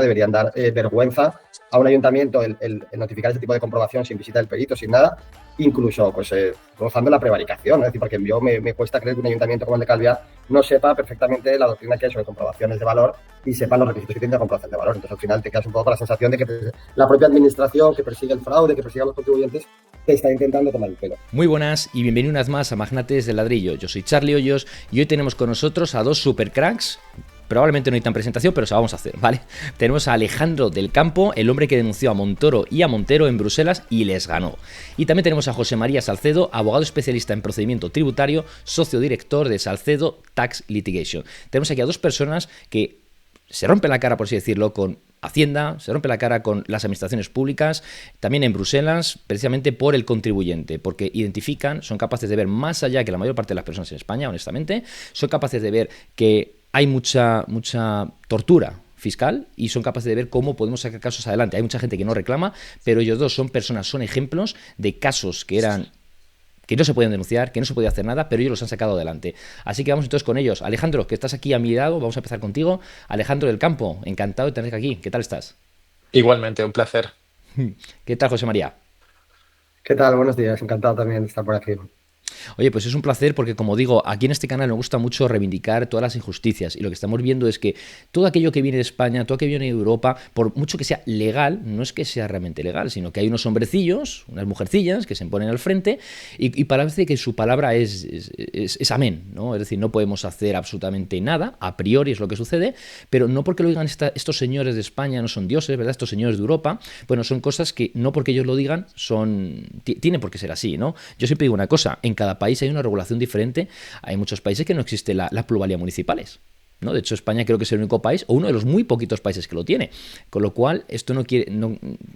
deberían dar vergüenza a un ayuntamiento el notificar ese tipo de comprobación sin visita del perito, sin nada, incluso pues rozando la prevaricación, ¿no? Es decir, porque yo me cuesta creer que un ayuntamiento como el de Calviá no sepa perfectamente la doctrina que hay sobre comprobaciones de valor y sepa los requisitos que tiene de comprobación de valor. Entonces, al final te quedas un poco con la sensación de que la propia administración que persigue el fraude, que persigue a los contribuyentes, te está intentando tomar el pelo. Muy buenas y bienvenidos una vez más a Magnates del Ladrillo. Yo soy Charlie Hoyos y hoy tenemos con nosotros a dos supercracks. Probablemente no hay tan presentación, pero se la vamos a hacer, ¿vale? Tenemos a Alejandro del Campo, el hombre que denunció a Montoro y a Montero en Bruselas y les ganó. Y también tenemos a José María Salcedo, abogado especialista en procedimiento tributario, socio director de Salcedo Tax Litigation. Tenemos aquí a dos personas que se rompen la cara, por así decirlo, con Hacienda, se rompe la cara con las administraciones públicas, también en Bruselas, precisamente por el contribuyente, porque identifican, son capaces de ver más allá que la mayor parte de las personas en España, honestamente, son capaces de ver que hay mucha tortura fiscal y son capaces de ver cómo podemos sacar casos adelante. Hay mucha gente que no reclama, pero ellos dos son personas, son ejemplos de casos que no se pueden denunciar, que no se podía hacer nada, pero ellos los han sacado adelante. Así que vamos entonces con ellos. Alejandro, que estás aquí a mi lado, vamos a empezar contigo. Alejandro del Campo, encantado de tenerte aquí. ¿Qué tal estás? Igualmente, un placer. ¿Qué tal, José María? ¿Qué tal? Buenos días, encantado también de estar por aquí. Oye, pues es un placer porque, como digo, aquí en este canal nos gusta mucho reivindicar todas las injusticias y lo que estamos viendo es que todo aquello que viene de España, todo aquello que viene de Europa, por mucho que sea legal, no es que sea realmente legal, sino que hay unos hombrecillos, unas mujercillas que se ponen al frente y parece que su palabra es amén, ¿no? Es decir, no podemos hacer absolutamente nada, a priori es lo que sucede, pero no porque lo digan estos señores de España no son dioses, ¿verdad? Estos señores de Europa, bueno, son cosas que no porque ellos lo digan tienen por qué ser así, ¿no? Yo siempre digo una cosa, en cada país hay una regulación diferente. Hay muchos países que no existe la plusvalía municipales, ¿no? De hecho, España creo que es el único país, o uno de los muy poquitos países que lo tiene. Con lo cual, esto no quiere...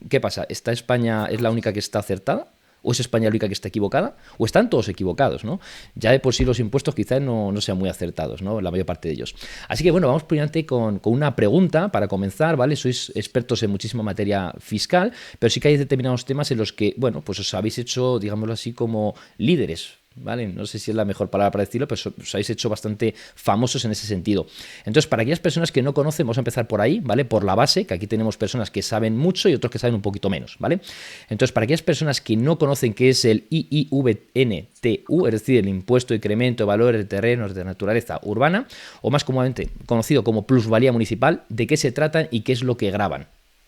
¿Qué pasa? ¿Esta España es la única que está acertada? ¿O es España la única que está equivocada? ¿O están todos equivocados, ¿no? Ya de por sí los impuestos quizás no sean muy acertados, ¿no? La mayor parte de ellos. Así que bueno, vamos primeramente con una pregunta para comenzar, ¿vale? Sois expertos en muchísima materia fiscal, pero sí que hay determinados temas en los que, bueno, pues os habéis hecho, digámoslo así, como líderes, ¿vale? No sé si es la mejor palabra para decirlo, pero os habéis hecho bastante famosos en ese sentido. Entonces, para aquellas personas que no conocen, vamos a empezar por ahí, ¿vale? Por la base, que aquí tenemos personas que saben mucho y otros que saben un poquito menos, ¿vale? Entonces, para aquellas personas que no conocen qué es el IIVNTU, es decir, el Impuesto de Incremento de Valores de Terrenos de Naturaleza Urbana, o más comúnmente conocido como plusvalía municipal, ¿de qué se tratan y qué es lo que graban?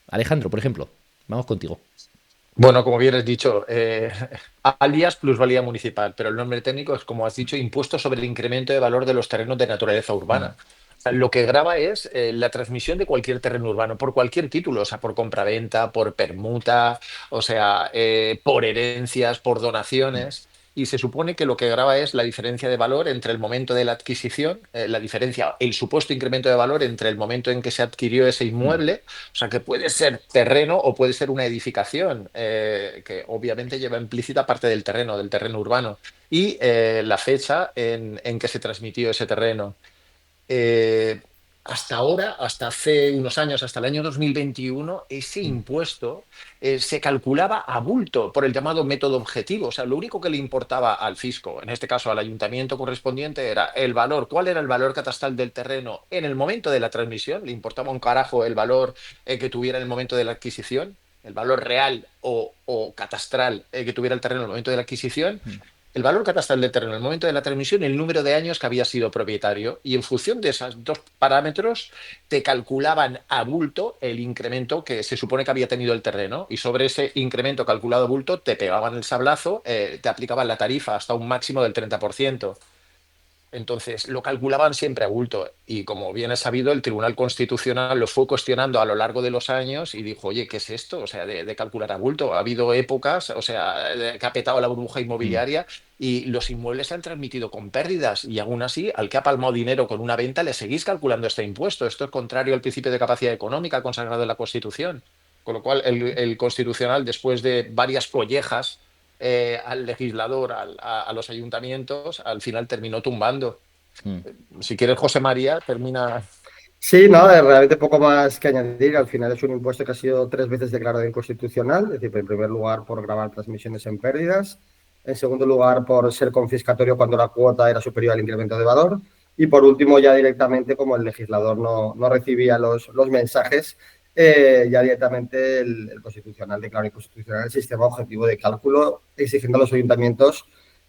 Alejandro, por ejemplo, vamos contigo. Bueno, como bien has dicho, alias plusvalía municipal, pero el nombre técnico es, como has dicho, impuesto sobre el incremento de valor de los terrenos de naturaleza urbana. O sea, lo que grava es la transmisión de cualquier terreno urbano, por cualquier título, o sea, por compraventa, por permuta, o sea, por herencias, por donaciones. Y se supone que lo que grava es la diferencia de valor entre el momento de la adquisición, el supuesto incremento de valor entre el momento en que se adquirió ese inmueble, o sea, que puede ser terreno o puede ser una edificación, que obviamente lleva implícita parte del terreno urbano, y la fecha en que se transmitió ese terreno. Eh, Hasta ahora, hasta hace unos años, hasta el año 2021, ese impuesto se calculaba a bulto por el llamado método objetivo. O sea, lo único que le importaba al fisco, en este caso al ayuntamiento correspondiente, era el valor, cuál era el valor catastral del terreno en el momento de la transmisión. Le importaba un carajo el valor que tuviera en el momento de la adquisición, el valor real o catastral que tuviera el terreno en el momento de la adquisición, el valor catastral del terreno en el momento de la transmisión y el número de años que había sido propietario. Y en función de esos dos parámetros, te calculaban a bulto el incremento que se supone que había tenido el terreno. Y sobre ese incremento calculado a bulto, te pegaban el sablazo, te aplicaban la tarifa hasta un máximo del 30%. Entonces, lo calculaban siempre a bulto y, como bien es sabido, el Tribunal Constitucional lo fue cuestionando a lo largo de los años y dijo, oye, ¿qué es esto? O sea, de calcular a bulto. Ha habido épocas, o sea, que ha petado la burbuja inmobiliaria y los inmuebles se han transmitido con pérdidas y aún así, al que ha palmado dinero con una venta, le seguís calculando este impuesto. Esto es contrario al principio de capacidad económica consagrado en la Constitución. Con lo cual, el Constitucional, después de varias collejas, al legislador, a los ayuntamientos, al final terminó tumbando. Si quieres, José María, termina. Sí, no, realmente poco más que añadir. Al final es un impuesto que ha sido 3 veces declarado inconstitucional. Es decir, en primer lugar, por gravar transmisiones en pérdidas. En segundo lugar, por ser confiscatorio cuando la cuota era superior al incremento de valor. Y por último, ya directamente, como el legislador no recibía los mensajes, ya directamente el Constitucional declaró inconstitucional el sistema objetivo de cálculo, exigiendo a los ayuntamientos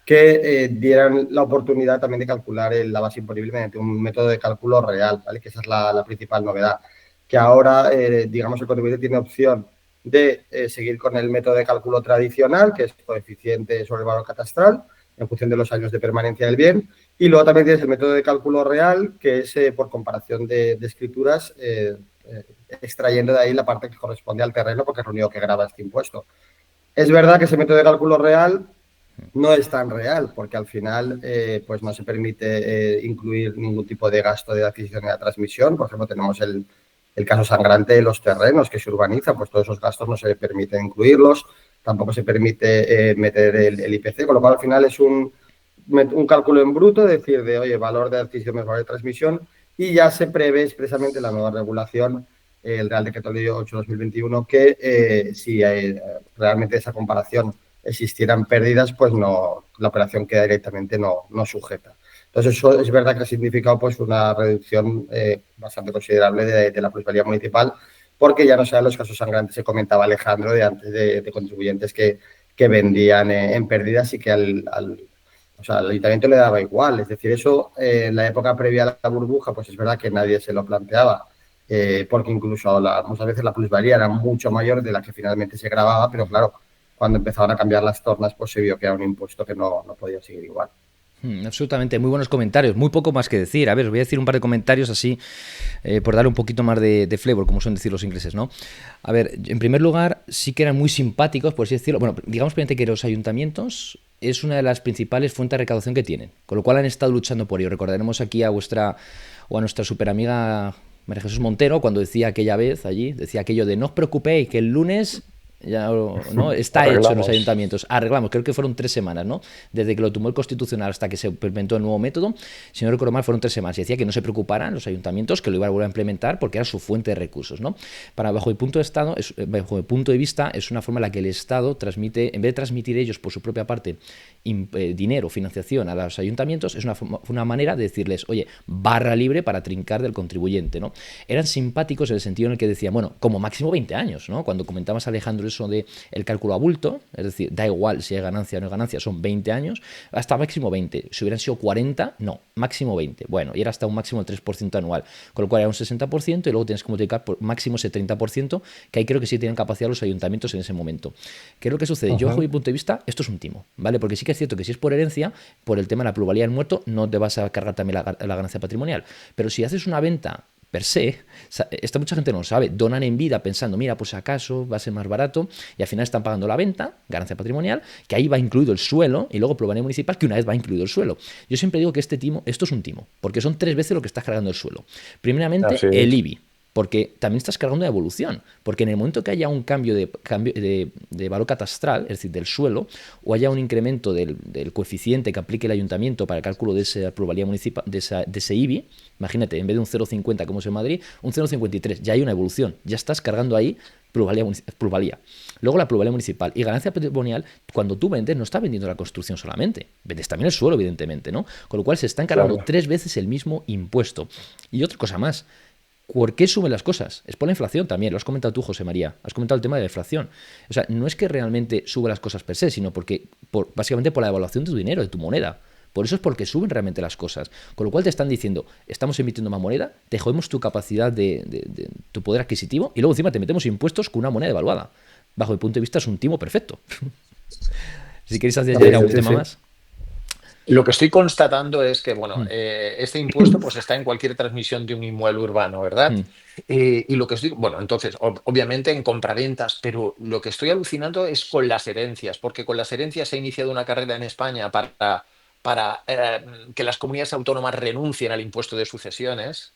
que dieran la oportunidad también de calcular la base imponible mediante un método de cálculo real, ¿vale? Que esa es la principal novedad, que ahora, digamos, el contribuyente tiene opción de seguir con el método de cálculo tradicional, que es coeficiente sobre el valor catastral, en función de los años de permanencia del bien, y luego también tienes el método de cálculo real, que es por comparación de escrituras, extrayendo de ahí la parte que corresponde al terreno, porque es lo único que grava este impuesto. Es verdad que ese método de cálculo real no es tan real, porque al final pues no se permite incluir ningún tipo de gasto de adquisición y de transmisión. Por ejemplo, tenemos el caso sangrante de los terrenos que se urbanizan, pues todos esos gastos no se permite incluirlos, tampoco se permite meter el IPC, con lo cual al final es un cálculo en bruto, es decir, de, oye, valor de adquisición más valor de transmisión, y ya se prevé expresamente la nueva regulación, el Real Decreto Ley 8/2021, que si hay realmente esa comparación existieran pérdidas, pues no, la operación queda directamente no sujeta. Entonces, eso es verdad que ha significado pues una reducción bastante considerable de la plusvalía municipal, porque ya no sean los casos sangrantes que comentaba Alejandro de antes de contribuyentes que vendían en pérdidas y que o sea, al ayuntamiento le daba igual. Es decir, eso en la época previa a la burbuja, pues es verdad que nadie se lo planteaba, porque incluso muchas veces la plusvalía era mucho mayor de la que finalmente se grababa, pero claro, cuando empezaron a cambiar las tornas, pues se vio que era un impuesto que no podía seguir igual. Absolutamente, muy buenos comentarios, muy poco más que decir. A ver, os voy a decir un par de comentarios así, por darle un poquito más de flavor, como suelen decir los ingleses, ¿no? A ver, en primer lugar, sí que eran muy simpáticos, por así decirlo. Bueno, digamos primero que los ayuntamientos es una de las principales fuentes de recaudación que tienen, con lo cual han estado luchando por ello. Recordaremos aquí a nuestra superamiga María Jesús Montero, cuando decía aquella vez allí, decía aquello de no os preocupéis, que el lunes ya no está hecho en los ayuntamientos. Arreglamos, creo que fueron 3 semanas, ¿no? Desde que lo tomó el Constitucional hasta que se implementó el nuevo método, si no recuerdo mal, fueron 3 semanas. Y decía que no se preocuparan los ayuntamientos, que lo iban a volver a implementar porque era su fuente de recursos, ¿no? Bajo mi punto de vista, es una forma en la que el Estado transmite, en vez de transmitir ellos por su propia parte dinero, financiación a los ayuntamientos, es una manera de decirles, oye, barra libre para trincar del contribuyente, ¿no? Eran simpáticos en el sentido en el que decían, bueno, como máximo 20 años, ¿no? Cuando comentabas, Alejandro, eso de el cálculo a bulto, es decir, da igual si hay ganancia o no hay ganancia, son 20 años, hasta máximo 20. Si hubieran sido 40, no, máximo 20. Bueno, y era hasta un máximo del 3% anual, con lo cual era un 60% y luego tienes que multiplicar por máximo ese 30%, que ahí creo que sí tienen capacidad los ayuntamientos en ese momento. ¿Qué es lo que sucede? Yo, bajo mi punto de vista, esto es un timo, ¿vale? Porque sí que es cierto que si es por herencia, por el tema de la pluralidad del muerto, no te vas a cargar también la ganancia patrimonial. Pero si haces una venta per se, esta mucha gente no lo sabe, donan en vida pensando, mira, pues acaso va a ser más barato, y al final están pagando la venta, ganancia patrimonial, que ahí va incluido el suelo, y luego pluralidad municipal, que una vez va incluido el suelo. Yo siempre digo que esto es un timo, porque son 3 veces lo que estás cargando el suelo. Primeramente, el IBI, porque también estás cargando de evolución, porque en el momento que haya un cambio de valor catastral, es decir, del suelo, o haya un incremento del coeficiente que aplique el ayuntamiento para el cálculo de esa pluralidad municipal, de ese IBI, imagínate, en vez de un 0,50 como es en Madrid, un 0,53, ya hay una evolución, ya estás cargando ahí plusvalía. Luego la plusvalía municipal y ganancia patrimonial, cuando tú vendes, no estás vendiendo la construcción solamente, vendes también el suelo, evidentemente, ¿no? Con lo cual se están cargando 3 veces el mismo impuesto. Y otra cosa más, ¿por qué suben las cosas? Es por la inflación también, lo has comentado tú, José María, has comentado el tema de la inflación. O sea, no es que realmente suban las cosas per se, sino básicamente por la devaluación de tu dinero, de tu moneda. Por eso es porque suben realmente las cosas. Con lo cual te están diciendo, estamos emitiendo más moneda, te jodemos tu capacidad de tu poder adquisitivo y luego encima te metemos impuestos con una moneda devaluada. Bajo mi punto de vista es un timo perfecto. Si queréis hacer algún tema más. Lo que estoy constatando es que, bueno, este impuesto pues está en cualquier transmisión de un inmueble urbano, ¿verdad? Y lo que estoy, bueno, entonces, obviamente en compraventas, pero lo que estoy alucinando es con las herencias, porque con las herencias se ha iniciado una carrera en España para que las comunidades autónomas renuncien al impuesto de sucesiones,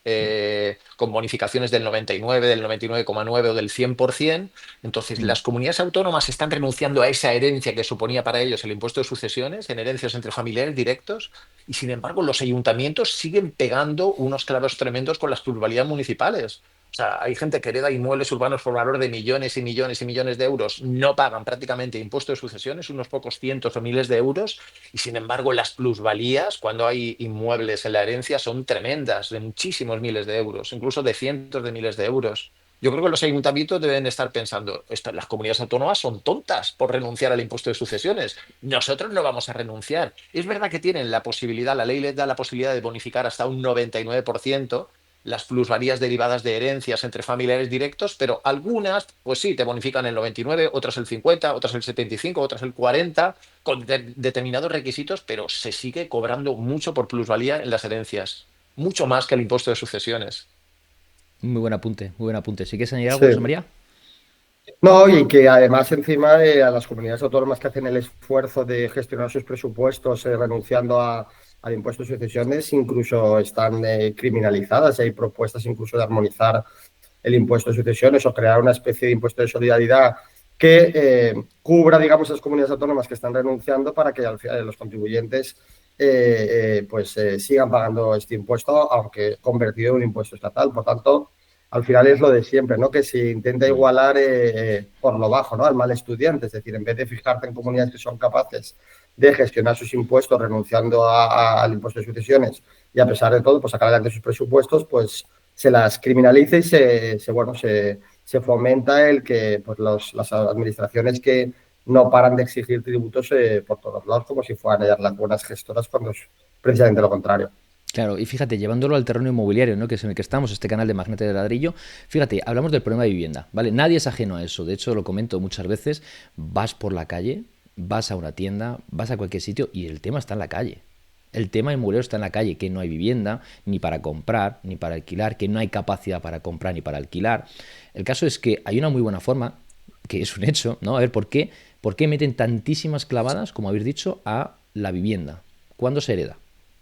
con bonificaciones del 99, del 99,9 o del 100%. Entonces, las comunidades autónomas están renunciando a esa herencia que suponía para ellos el impuesto de sucesiones en herencias entre familiares directos, y sin embargo los ayuntamientos siguen pegando unos clavos tremendos con las plusvalías municipales. O sea, hay gente que hereda inmuebles urbanos por valor de millones y millones y millones de euros, no pagan prácticamente impuesto de sucesiones, unos pocos cientos o miles de euros, y sin embargo las plusvalías, cuando hay inmuebles en la herencia, son tremendas, de muchísimos miles de euros, incluso de cientos de miles de euros. Yo creo que los ayuntamientos deben estar pensando, las comunidades autónomas son tontas por renunciar al impuesto de sucesiones. Nosotros no vamos a renunciar. Es verdad que tienen la posibilidad, la ley les da la posibilidad de bonificar hasta un 99% las plusvalías derivadas de herencias entre familiares directos, pero algunas, pues sí, te bonifican el 99, otras el 50, otras el 75, otras el 40, con determinados requisitos, pero se sigue cobrando mucho por plusvalía en las herencias, mucho más que el impuesto de sucesiones. Muy buen apunte, muy buen apunte. ¿Sí quieres añadir algo, José Sí. María? No, y que además encima a las comunidades autónomas que hacen el esfuerzo de gestionar sus presupuestos renunciando al impuesto de sucesiones, incluso están criminalizadas. Hay propuestas incluso de armonizar el impuesto de sucesiones o crear una especie de impuesto de solidaridad que cubra, digamos, a las comunidades autónomas que están renunciando para que al final los contribuyentes sigan pagando este impuesto, aunque convertido en un impuesto estatal. Por tanto, al final es lo de siempre, ¿no? Que se intenta Mm. igualar por lo bajo, ¿no? Al mal estudiante, es decir, en vez de fijarte en comunidades que son capaces de gestionar sus impuestos renunciando al impuesto de sucesiones y a pesar de todo, pues sacar adelante sus presupuestos, pues se las criminaliza y se fomenta el que pues las administraciones que no paran de exigir tributos por todos lados, como si fueran ellas las buenas gestoras, cuando es precisamente lo contrario. Claro, y fíjate, llevándolo al terreno inmobiliario, ¿no? Que es en el que estamos, este canal de Magnete de Ladrillo, fíjate, hablamos del problema de vivienda, ¿vale? Nadie es ajeno a eso, de hecho lo comento muchas veces, vas por la calle, vas a una tienda, vas a cualquier sitio y el tema está en la calle. El tema inmobiliario está en la calle, que no hay vivienda ni para comprar, ni para alquilar, que no hay capacidad para comprar ni para alquilar. El caso es que hay una muy buena forma, que es un hecho, ¿no? A ver, por qué meten tantísimas clavadas, como habéis dicho, a la vivienda? ¿Cuándo se hereda?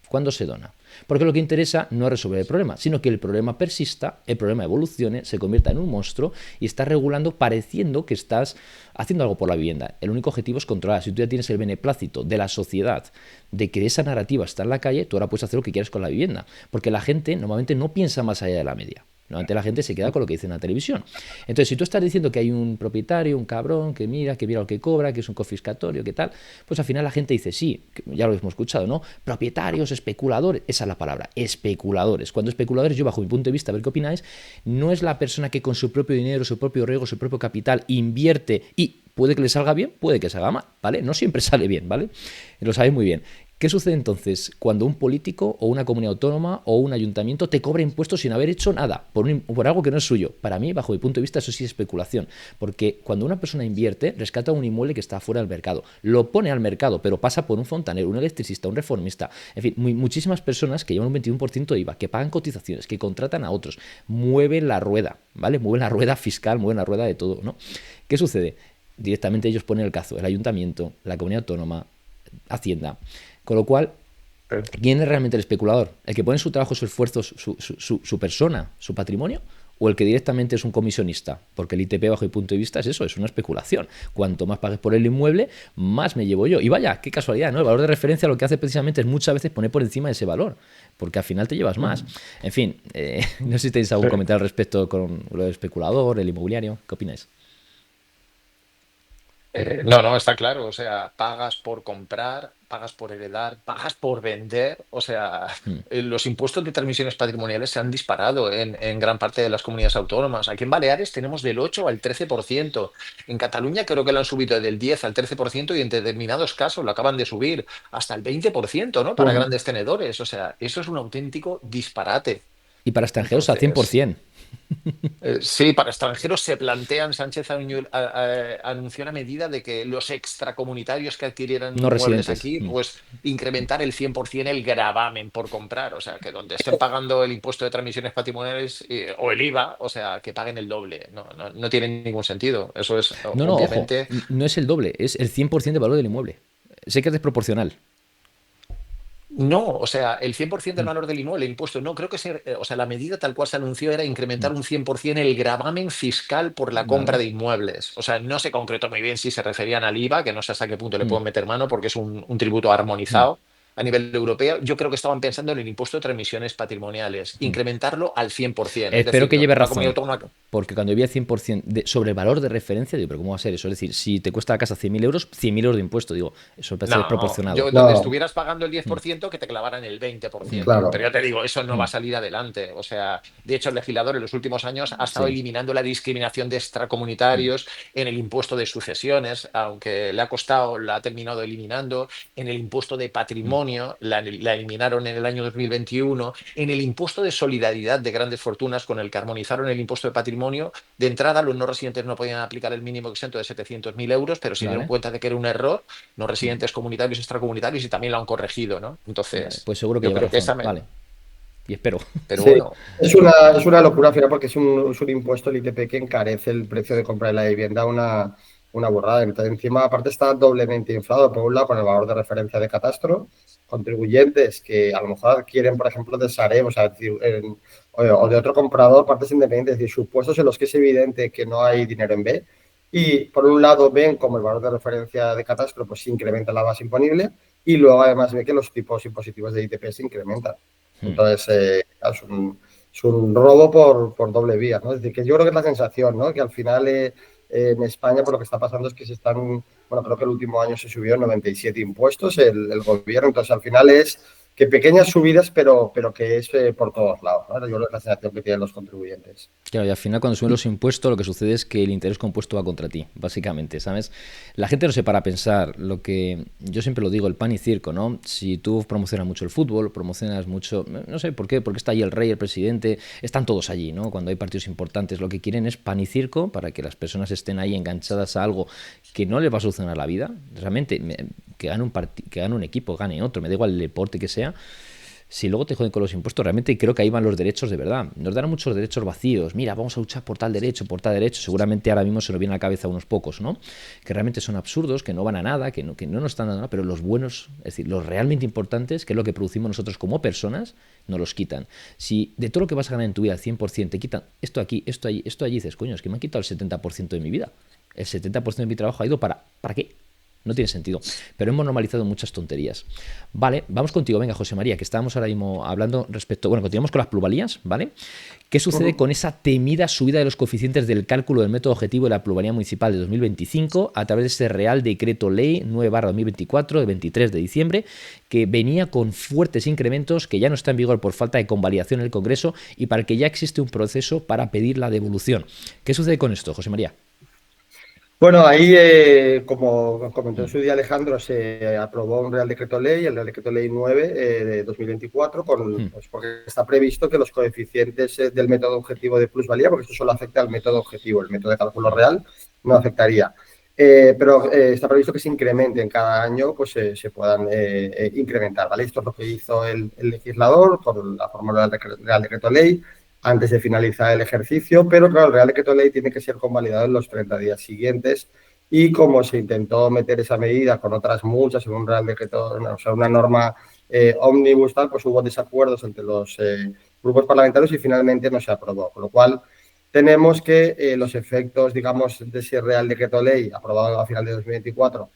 ¿Cuándo se dona? Porque lo que interesa no es resolver el problema, sino que el problema persista, el problema evolucione, se convierta en un monstruo y estás regulando pareciendo que estás haciendo algo por la vivienda. El único objetivo es controlar. Si tú ya tienes el beneplácito de la sociedad de que esa narrativa está en la calle, tú ahora puedes hacer lo que quieras con la vivienda. Porque la gente normalmente no piensa más allá de la media. Normalmente la gente se queda con lo que dice en la televisión. Entonces, si tú estás diciendo que hay un propietario, un cabrón, que mira lo que cobra, que es un confiscatorio, que tal, pues al final la gente dice, sí, ya lo hemos escuchado, ¿no? Propietarios, especuladores, esa es la palabra, especuladores. Cuando especuladores, yo bajo mi punto de vista, a ver qué opináis, no es la persona que con su propio dinero, su propio riesgo, su propio capital invierte y puede que le salga bien, puede que salga mal, ¿vale? No siempre sale bien, ¿vale? Lo sabéis muy bien. ¿Qué sucede entonces cuando un político o una comunidad autónoma o un ayuntamiento te cobra impuestos sin haber hecho nada, por algo que no es suyo? Para mí, bajo mi punto de vista, eso sí es especulación, porque cuando una persona invierte, rescata un inmueble que está fuera del mercado, lo pone al mercado, pero pasa por un fontanero, un electricista, un reformista, en fin, muchísimas personas que llevan un 21% de IVA, que pagan cotizaciones, que contratan a otros, mueven la rueda, ¿vale? Mueven la rueda fiscal, mueven la rueda de todo, ¿no? ¿Qué sucede? Directamente ellos ponen el cazo, el ayuntamiento, la comunidad autónoma, Hacienda. Con lo cual, ¿quién es realmente el especulador? ¿El que pone su trabajo, su esfuerzo, su persona, su patrimonio? ¿O el que directamente es un comisionista? Porque el ITP, bajo mi punto de vista, es eso, es una especulación. Cuanto más pagues por el inmueble, más me llevo yo. Y vaya, qué casualidad, ¿no? El valor de referencia lo que hace precisamente es muchas veces poner por encima de ese valor, porque al final te llevas más. En fin, no sé si tenéis algún comentario al respecto con lo del especulador, el inmobiliario. ¿Qué opináis? No, no, está claro. O sea, pagas por comprar, pagas por heredar, pagas por vender. O sea, Hmm. los impuestos de transmisiones patrimoniales se han disparado en gran parte de las comunidades autónomas. Aquí en Baleares tenemos del 8 al 13%. En Cataluña creo que lo han subido del 10 al 13% y en determinados casos lo acaban de subir hasta el 20%, ¿no? Para Uh-huh. grandes tenedores. O sea, eso es un auténtico disparate. Y para extranjeros al Entonces, 100%. Sí, para extranjeros se plantean, anunció una medida de que los extracomunitarios que adquirieran No inmuebles residentes. aquí, pues incrementar el 100% el gravamen por comprar, o sea, que donde estén pagando el impuesto de transmisiones patrimoniales o el IVA, o sea, que paguen el doble. No, no, no tiene ningún sentido. Eso es No, no, ojo, obviamente. no es el doble, es el 100% del valor del inmueble. Sé que es desproporcional. No, o sea, el 100% del Mm, valor del inmueble impuesto, no, creo que o sea, la medida tal cual se anunció era mm. incrementar un 100% el gravamen fiscal por la compra Vale. de inmuebles. O sea, no se concretó muy bien si se referían al IVA, que no sé hasta qué punto le Mm, pueden meter mano porque es un tributo mm, armonizado a nivel europeo, yo creo que estaban pensando en el impuesto de transmisiones patrimoniales, incrementarlo al 100%. Es Espero decir, que que lleve una comunidad razón, autónoma. porque cuando vi el 100% sobre el valor de referencia, digo, pero ¿cómo va a ser eso? Es decir, si te cuesta la casa 100.000 euros, 100.000 euros de impuesto, digo, eso me parece No, desproporcionado. yo donde No, estuvieras pagando el Mm, 10%, que te clavaran el 20%. Pero claro. ya te digo, eso no va a mm, salir adelante. O sea, de hecho, el legislador en los últimos años ha estado sí. eliminando la discriminación de Mm, extracomunitarios en el impuesto de sucesiones, aunque le ha costado, la ha terminado eliminando, en el impuesto de mm, patrimonio, la eliminaron en el año 2021, en el impuesto de solidaridad de grandes fortunas, con el que armonizaron el impuesto de patrimonio. De entrada, los no residentes no podían aplicar el mínimo exento de 700.000 euros, pero se dieron vale. cuenta de que era un error, no Mm, residentes comunitarios y extracomunitarios, y también lo han corregido, ¿no? vale, Entonces, pues seguro que yo lleva creo que razón. esa. Vale. Y espero. Pero Sí, bueno, es una locura al final porque es un impuesto, el ITP, que encarece el precio de compra de la vivienda una burrada. Entonces, encima, aparte, está doblemente inflado. Por un lado, con el valor de referencia de catastro, contribuyentes que a lo mejor adquieren, por ejemplo, de Sareb, o sea, o de otro comprador, partes independientes, es decir, supuestos en los que es evidente que no hay dinero en B. Y por un lado ven como el valor de referencia de catastro pues se incrementa la base imponible y luego además ve que los tipos impositivos de ITP se incrementan. Mm. Entonces, es un robo por doble vía, ¿no? Es decir, que yo creo que es la sensación, ¿no? Que al final en España, por lo que está pasando es que se están, bueno, creo que el último año se subió 97 impuestos el gobierno, entonces al final es que pequeñas subidas, pero que es por todos lados, ¿no? Yo creo que es la sensación que tienen los contribuyentes. Claro, y al final cuando suben los impuestos lo que sucede es que el interés compuesto va contra ti, básicamente, ¿sabes? La gente no se para a pensar, lo que yo siempre lo digo, el pan y circo, ¿no? Si tú promocionas mucho el fútbol, promocionas mucho, no sé por qué, porque está allí el rey, el presidente, están todos allí, ¿no? Cuando hay partidos importantes, lo que quieren es pan y circo para que las personas estén ahí enganchadas a algo que no les va a solucionar la vida, realmente, que gane que gane un equipo, gane otro, me da igual el deporte que sea. Si luego te joden con los impuestos, realmente creo que ahí van los derechos de verdad. Nos dan muchos derechos vacíos. Mira, vamos a luchar por tal derecho, por tal derecho. Seguramente ahora mismo se nos viene a la cabeza unos pocos, ¿no? Que realmente son absurdos, que no van a nada, que no nos están dando nada, pero los buenos, es decir, los realmente importantes, que es lo que producimos nosotros como personas, nos los quitan. Si de todo lo que vas a ganar en tu vida al 100% te quitan esto aquí, esto allí, dices, coño, es que me han quitado el 70% de mi vida. El 70% de mi trabajo ha ido ¿para qué? No tiene sentido. Pero hemos normalizado muchas tonterías. Vale, vamos contigo, venga, José María, que estábamos ahora mismo hablando respecto. Bueno, continuamos con las plusvalías, ¿vale? ¿Qué sucede con esa temida subida de los coeficientes del cálculo del método objetivo de la plusvalía municipal de 2025 a través de ese Real Decreto Ley 9/2024 de 23 de diciembre, que venía con fuertes incrementos, que ya no está en vigor por falta de convalidación en el Congreso y para el que ya existe un proceso para pedir la devolución? ¿Qué sucede con esto, José María? Bueno, ahí, como comentó en su día Alejandro, se aprobó un Real Decreto Ley, el Real Decreto Ley 9 de 2024, pues porque está previsto que los coeficientes del método objetivo de plusvalía, porque esto solo afecta al método objetivo, el método de cálculo real no afectaría. Pero está previsto que se incrementen cada año, pues se puedan incrementar, ¿vale? Esto es lo que hizo el legislador por la fórmula del Real Decreto Ley antes de finalizar el ejercicio, pero claro, el Real Decreto Ley tiene que ser convalidado en los 30 días siguientes y como se intentó meter esa medida con otras muchas en un Real Decreto, o sea, una norma ómnibus, tal, pues hubo desacuerdos entre los grupos parlamentarios y finalmente no se aprobó, con lo cual tenemos que los efectos, digamos, de ese Real Decreto Ley aprobado a final de 2024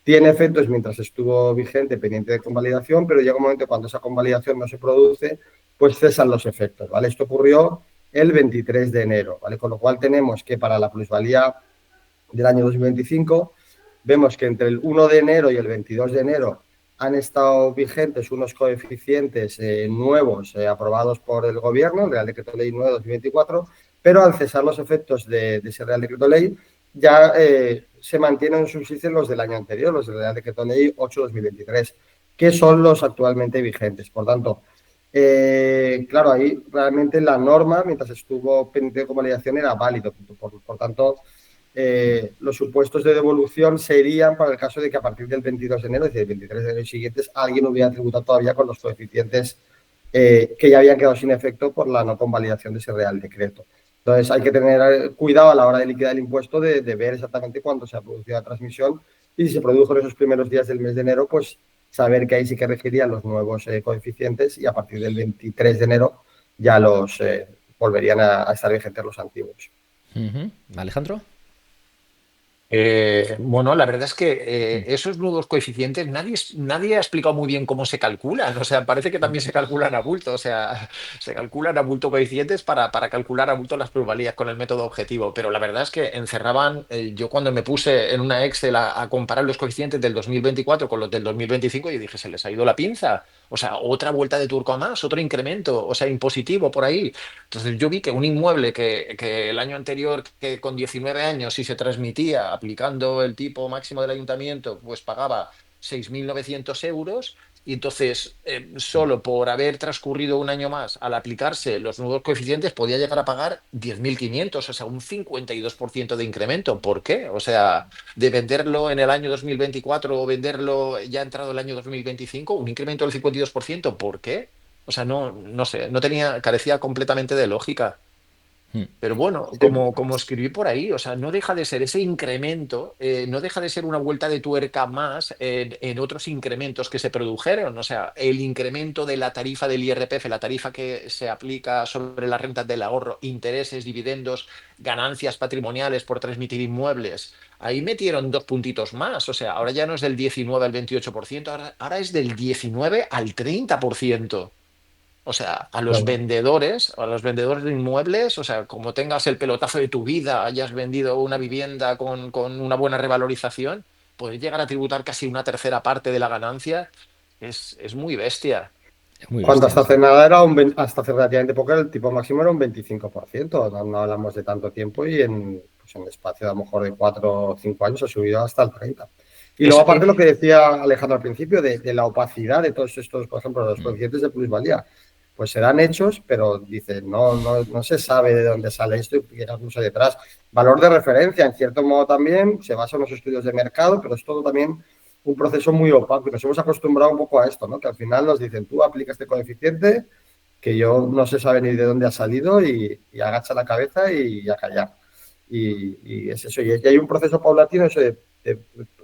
tiene efectos mientras estuvo vigente, pendiente de convalidación, pero llega un momento cuando esa convalidación no se produce, pues cesan los efectos, ¿vale? Esto ocurrió el 23 de enero, ¿vale? Con lo cual tenemos que para la plusvalía del año 2025 vemos que entre el 1 de enero y el 22 de enero han estado vigentes unos coeficientes nuevos aprobados por el Gobierno, el Real Decreto Ley 9/2024, pero al cesar los efectos de ese Real Decreto Ley ya se mantienen en subsistencia los del año anterior, los del Real Decreto Ley 8/2023, que son los actualmente vigentes. Por tanto, claro, ahí realmente la norma, mientras estuvo pendiente de convalidación, era válido. Por tanto, los supuestos de devolución serían para el caso de que a partir del 22 de enero, es decir, el 23 de enero siguientes, alguien hubiera tributado todavía con los coeficientes que ya habían quedado sin efecto por la no convalidación de ese Real Decreto. Entonces, hay que tener cuidado a la hora de liquidar el impuesto de ver exactamente cuándo se ha producido la transmisión y si se produjo en esos primeros días del mes de enero, pues saber que ahí sí que regirían los nuevos coeficientes y a partir del 23 de enero ya los volverían a estar vigentes los antiguos. Uh -huh. ¿Alejandro? Bueno, la verdad es que esos nuevos coeficientes nadie ha explicado muy bien cómo se calculan. O sea, parece que también se calculan a bulto. O sea, se calculan a bulto coeficientes para calcular a bulto las plusvalías con el método objetivo. Pero la verdad es que encerraban, yo cuando me puse en una Excel a comparar los coeficientes del 2024 con los del 2025, yo dije, se les ha ido la pinza. O sea, otra vuelta de turco a más, otro incremento, o sea, impositivo por ahí. Entonces yo vi que un inmueble que el año anterior, que con 19 años, si se transmitía aplicando el tipo máximo del ayuntamiento, pues pagaba 6.900 euros. Y entonces, solo por haber transcurrido un año más al aplicarse los nuevos coeficientes, podía llegar a pagar 10.500, o sea, un 52% de incremento. ¿Por qué? O sea, de venderlo en el año 2024 o venderlo ya entrado el año 2025, un incremento del 52%. ¿Por qué? O sea, no sé, carecía completamente de lógica. Hmm. Pero bueno, Sí, como escribí por ahí, o sea, no deja de ser ese incremento, no deja de ser una vuelta de tuerca más en otros incrementos que se produjeron. O sea, el incremento de la tarifa del IRPF, la tarifa que se aplica sobre las rentas del ahorro, intereses, dividendos, ganancias patrimoniales por transmitir inmuebles. Ahí metieron 2 puntitos más. O sea, ahora ya no es del 19 al 28%, ahora es del 19 al 30%. O sea, claro. a los vendedores de inmuebles, o sea, como tengas el pelotazo de tu vida, hayas vendido una vivienda con una buena revalorización, puedes llegar a tributar casi una tercera parte de la ganancia. Es muy bestia. Es muy Cuando bestia, hasta sí. hace nada era hasta hace relativamente poco el tipo máximo era un 25%. No, no hablamos de tanto tiempo y pues en espacio a lo mejor de 4 o 5 años ha subido hasta el 30%. Y luego Es, aparte lo que decía Alejandro al principio de la opacidad de todos estos, por ejemplo, los Hmm. coeficientes de plusvalía, pues se dan hechos, pero dice, no se sabe de dónde sale esto y qué incluso detrás. Valor de referencia, en cierto modo también, se basa en los estudios de mercado, pero es todo también un proceso muy opaco y nos hemos acostumbrado un poco a esto, ¿no? Que al final nos dicen, tú aplica este coeficiente, que yo no se sabe ni de dónde ha salido y agacha la cabeza y a callar. Y es eso, y hay un proceso paulatino eso de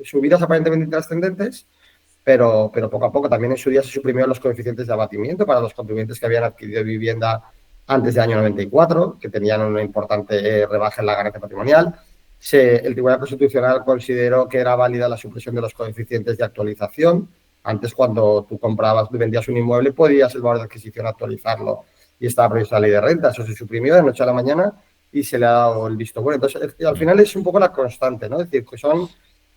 subidas aparentemente intrascendentes, pero poco a poco también en su día se suprimieron los coeficientes de abatimiento para los contribuyentes que habían adquirido vivienda antes del año 94, que tenían una importante rebaja en la ganancia patrimonial. El Tribunal Constitucional consideró que era válida la supresión de los coeficientes de actualización. Antes, cuando tú comprabas, vendías un inmueble, podías el valor de adquisición actualizarlo y estaba previsto la ley de renta. Eso se suprimió de noche a la mañana y se le ha dado el visto bueno. Entonces, al Hmm. final es un poco la constante, ¿no? Es decir, que son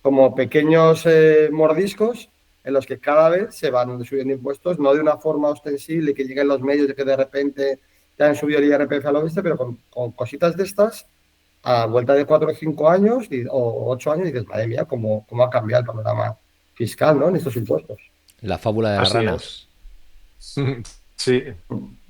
como pequeños mordiscos en los que cada vez se van subiendo impuestos, no de una forma ostensible que lleguen los medios de que de repente te han subido el IRPF a lo bestia, pero con cositas de estas, a vuelta de 4 o 5 años o 8 años, dices, madre mía, cómo ha cambiado el panorama fiscal, ¿no? En estos impuestos. La fábula de la Así rana. es. Sí,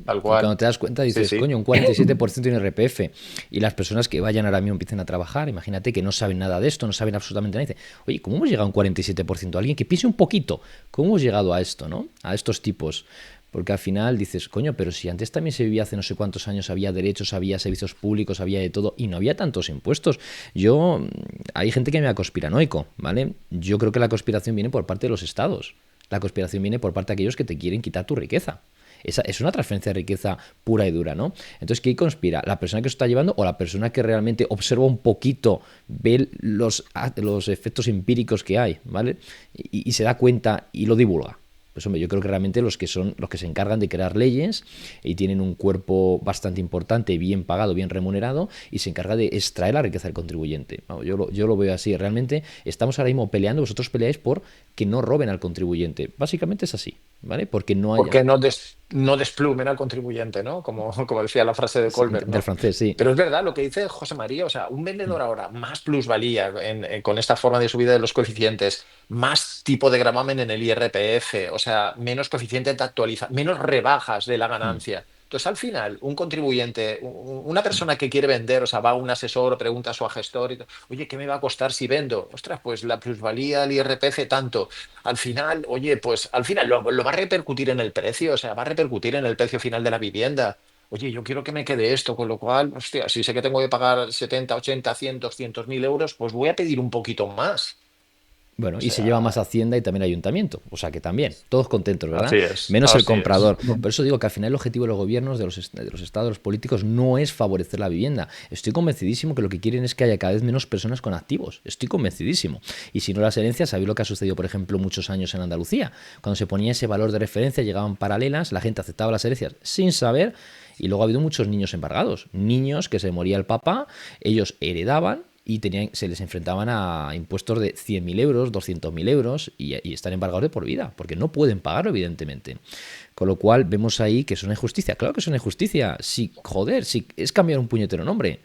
tal Y cuando cual. te das cuenta Sí, dices, sí. coño, un 47% en IRPF. Y las personas que vayan ahora mismo empiecen a trabajar, imagínate que no saben nada de esto, no saben absolutamente nada. Dicen, oye, ¿cómo hemos llegado a un 47%? Alguien que piense un poquito, ¿cómo hemos llegado a esto, no? A estos tipos. Porque al final dices, coño, pero si antes también se vivía hace no sé cuántos años, había derechos, había servicios públicos, había de todo, y no había tantos impuestos. Hay gente que me da conspiranoico, ¿vale? Yo creo que la conspiración viene por parte de los estados. La conspiración viene por parte de aquellos que te quieren quitar tu riqueza. Esa es una transferencia de riqueza pura y dura, ¿no? Entonces, ¿qué conspira? ¿La persona que se está llevando o la persona que realmente observa un poquito, ve los efectos empíricos que hay, ¿vale? Y se da cuenta y lo divulga? Pues hombre, yo creo que realmente los que son los que se encargan de crear leyes y tienen un cuerpo bastante importante, bien pagado, bien remunerado, y se encarga de extraer la riqueza del contribuyente. Vamos, yo lo veo así. Realmente estamos ahora mismo peleando, vosotros peleáis por que no roben al contribuyente. Básicamente es así, ¿vale? Porque no haya... Porque no desplumen al contribuyente, ¿no? Como decía la frase de Colbert, Del ¿no? francés, sí. Pero es verdad lo que dice José María, o sea, un vendedor ahora más plusvalía con esta forma de subida de los coeficientes, más tipo de gravamen en el IRPF, o sea, menos coeficiente de actualización, menos rebajas de la ganancia. Entonces, al final, un contribuyente, una persona que quiere vender, o sea, va a un asesor o pregunta a su gestor, oye, ¿qué me va a costar si vendo? Ostras, pues la plusvalía, el IRPF, tanto. Al final, oye, pues al final lo va a repercutir en el precio, o sea, va a repercutir en el precio final de la vivienda. Oye, yo quiero que me quede esto, con lo cual, hostia, si sé que tengo que pagar 70, 80, 100, 200.000 euros, pues voy a pedir un poquito más. Bueno, O y se lleva sea, más Hacienda y también Ayuntamiento. O sea que también, todos contentos, ¿verdad? así es, Menos el así es. comprador. Por eso digo que al final el objetivo de los gobiernos, de los estados, de los políticos, no es favorecer la vivienda. Estoy convencidísimo que lo que quieren es que haya cada vez menos personas con activos. Estoy convencidísimo. Y si no las herencias, ¿sabéis lo que ha sucedido, por ejemplo, muchos años en Andalucía? Cuando se ponía ese valor de referencia, llegaban paralelas, la gente aceptaba las herencias sin saber. Y luego ha habido muchos niños embargados. Niños que se moría el papá, ellos heredaban y se les enfrentaban a impuestos de 100.000 euros, 200.000 euros y están embargados de por vida, porque no pueden pagarlo, evidentemente. Con lo cual vemos ahí que es una injusticia. Claro que es una injusticia. Si, joder, si es cambiar un puñetero nombre.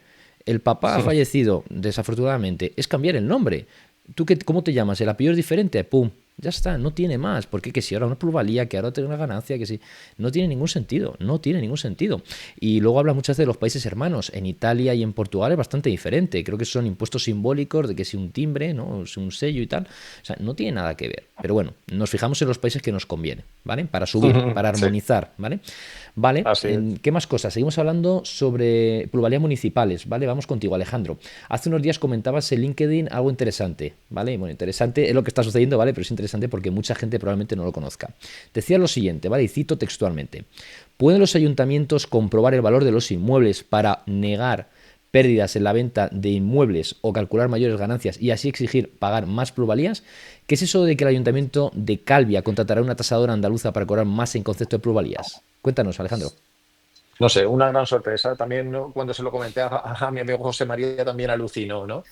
El papá ha fallecido, desafortunadamente, es cambiar el nombre. ¿Tú cómo te llamas? El apellido es diferente, pum. Ya está, no tiene más. Porque que si ahora una plusvalía, que ahora tengo una ganancia, que si. No tiene ningún sentido, no tiene ningún sentido. Y luego habla muchas veces de los países hermanos. En Italia y en Portugal es bastante diferente. Creo que son impuestos simbólicos de que si un timbre, ¿no? Si un sello y tal. O sea, no tiene nada que ver. Pero bueno, nos fijamos en los países que nos conviene, ¿vale? Para subir, para Sí, armonizar, ¿vale? Vale, así es. ¿qué más cosas? Seguimos hablando sobre plusvalías municipales, ¿vale? Vamos contigo, Alejandro. Hace unos días comentabas en LinkedIn algo interesante, ¿vale? Bueno, interesante es lo que está sucediendo, ¿vale? Pero es interesante porque mucha gente probablemente no lo conozca. Decía lo siguiente, ¿vale? Y cito textualmente. ¿Pueden los ayuntamientos comprobar el valor de los inmuebles para negar pérdidas en la venta de inmuebles o calcular mayores ganancias y así exigir pagar más plusvalías? ¿Qué es eso de que el ayuntamiento de Calvia contratará una tasadora andaluza para cobrar más en concepto de plusvalías? Cuéntanos, Alejandro. No sé, una gran sorpresa. También, ¿no? Cuando se lo comenté a mi amigo José María, también alucinó, ¿no?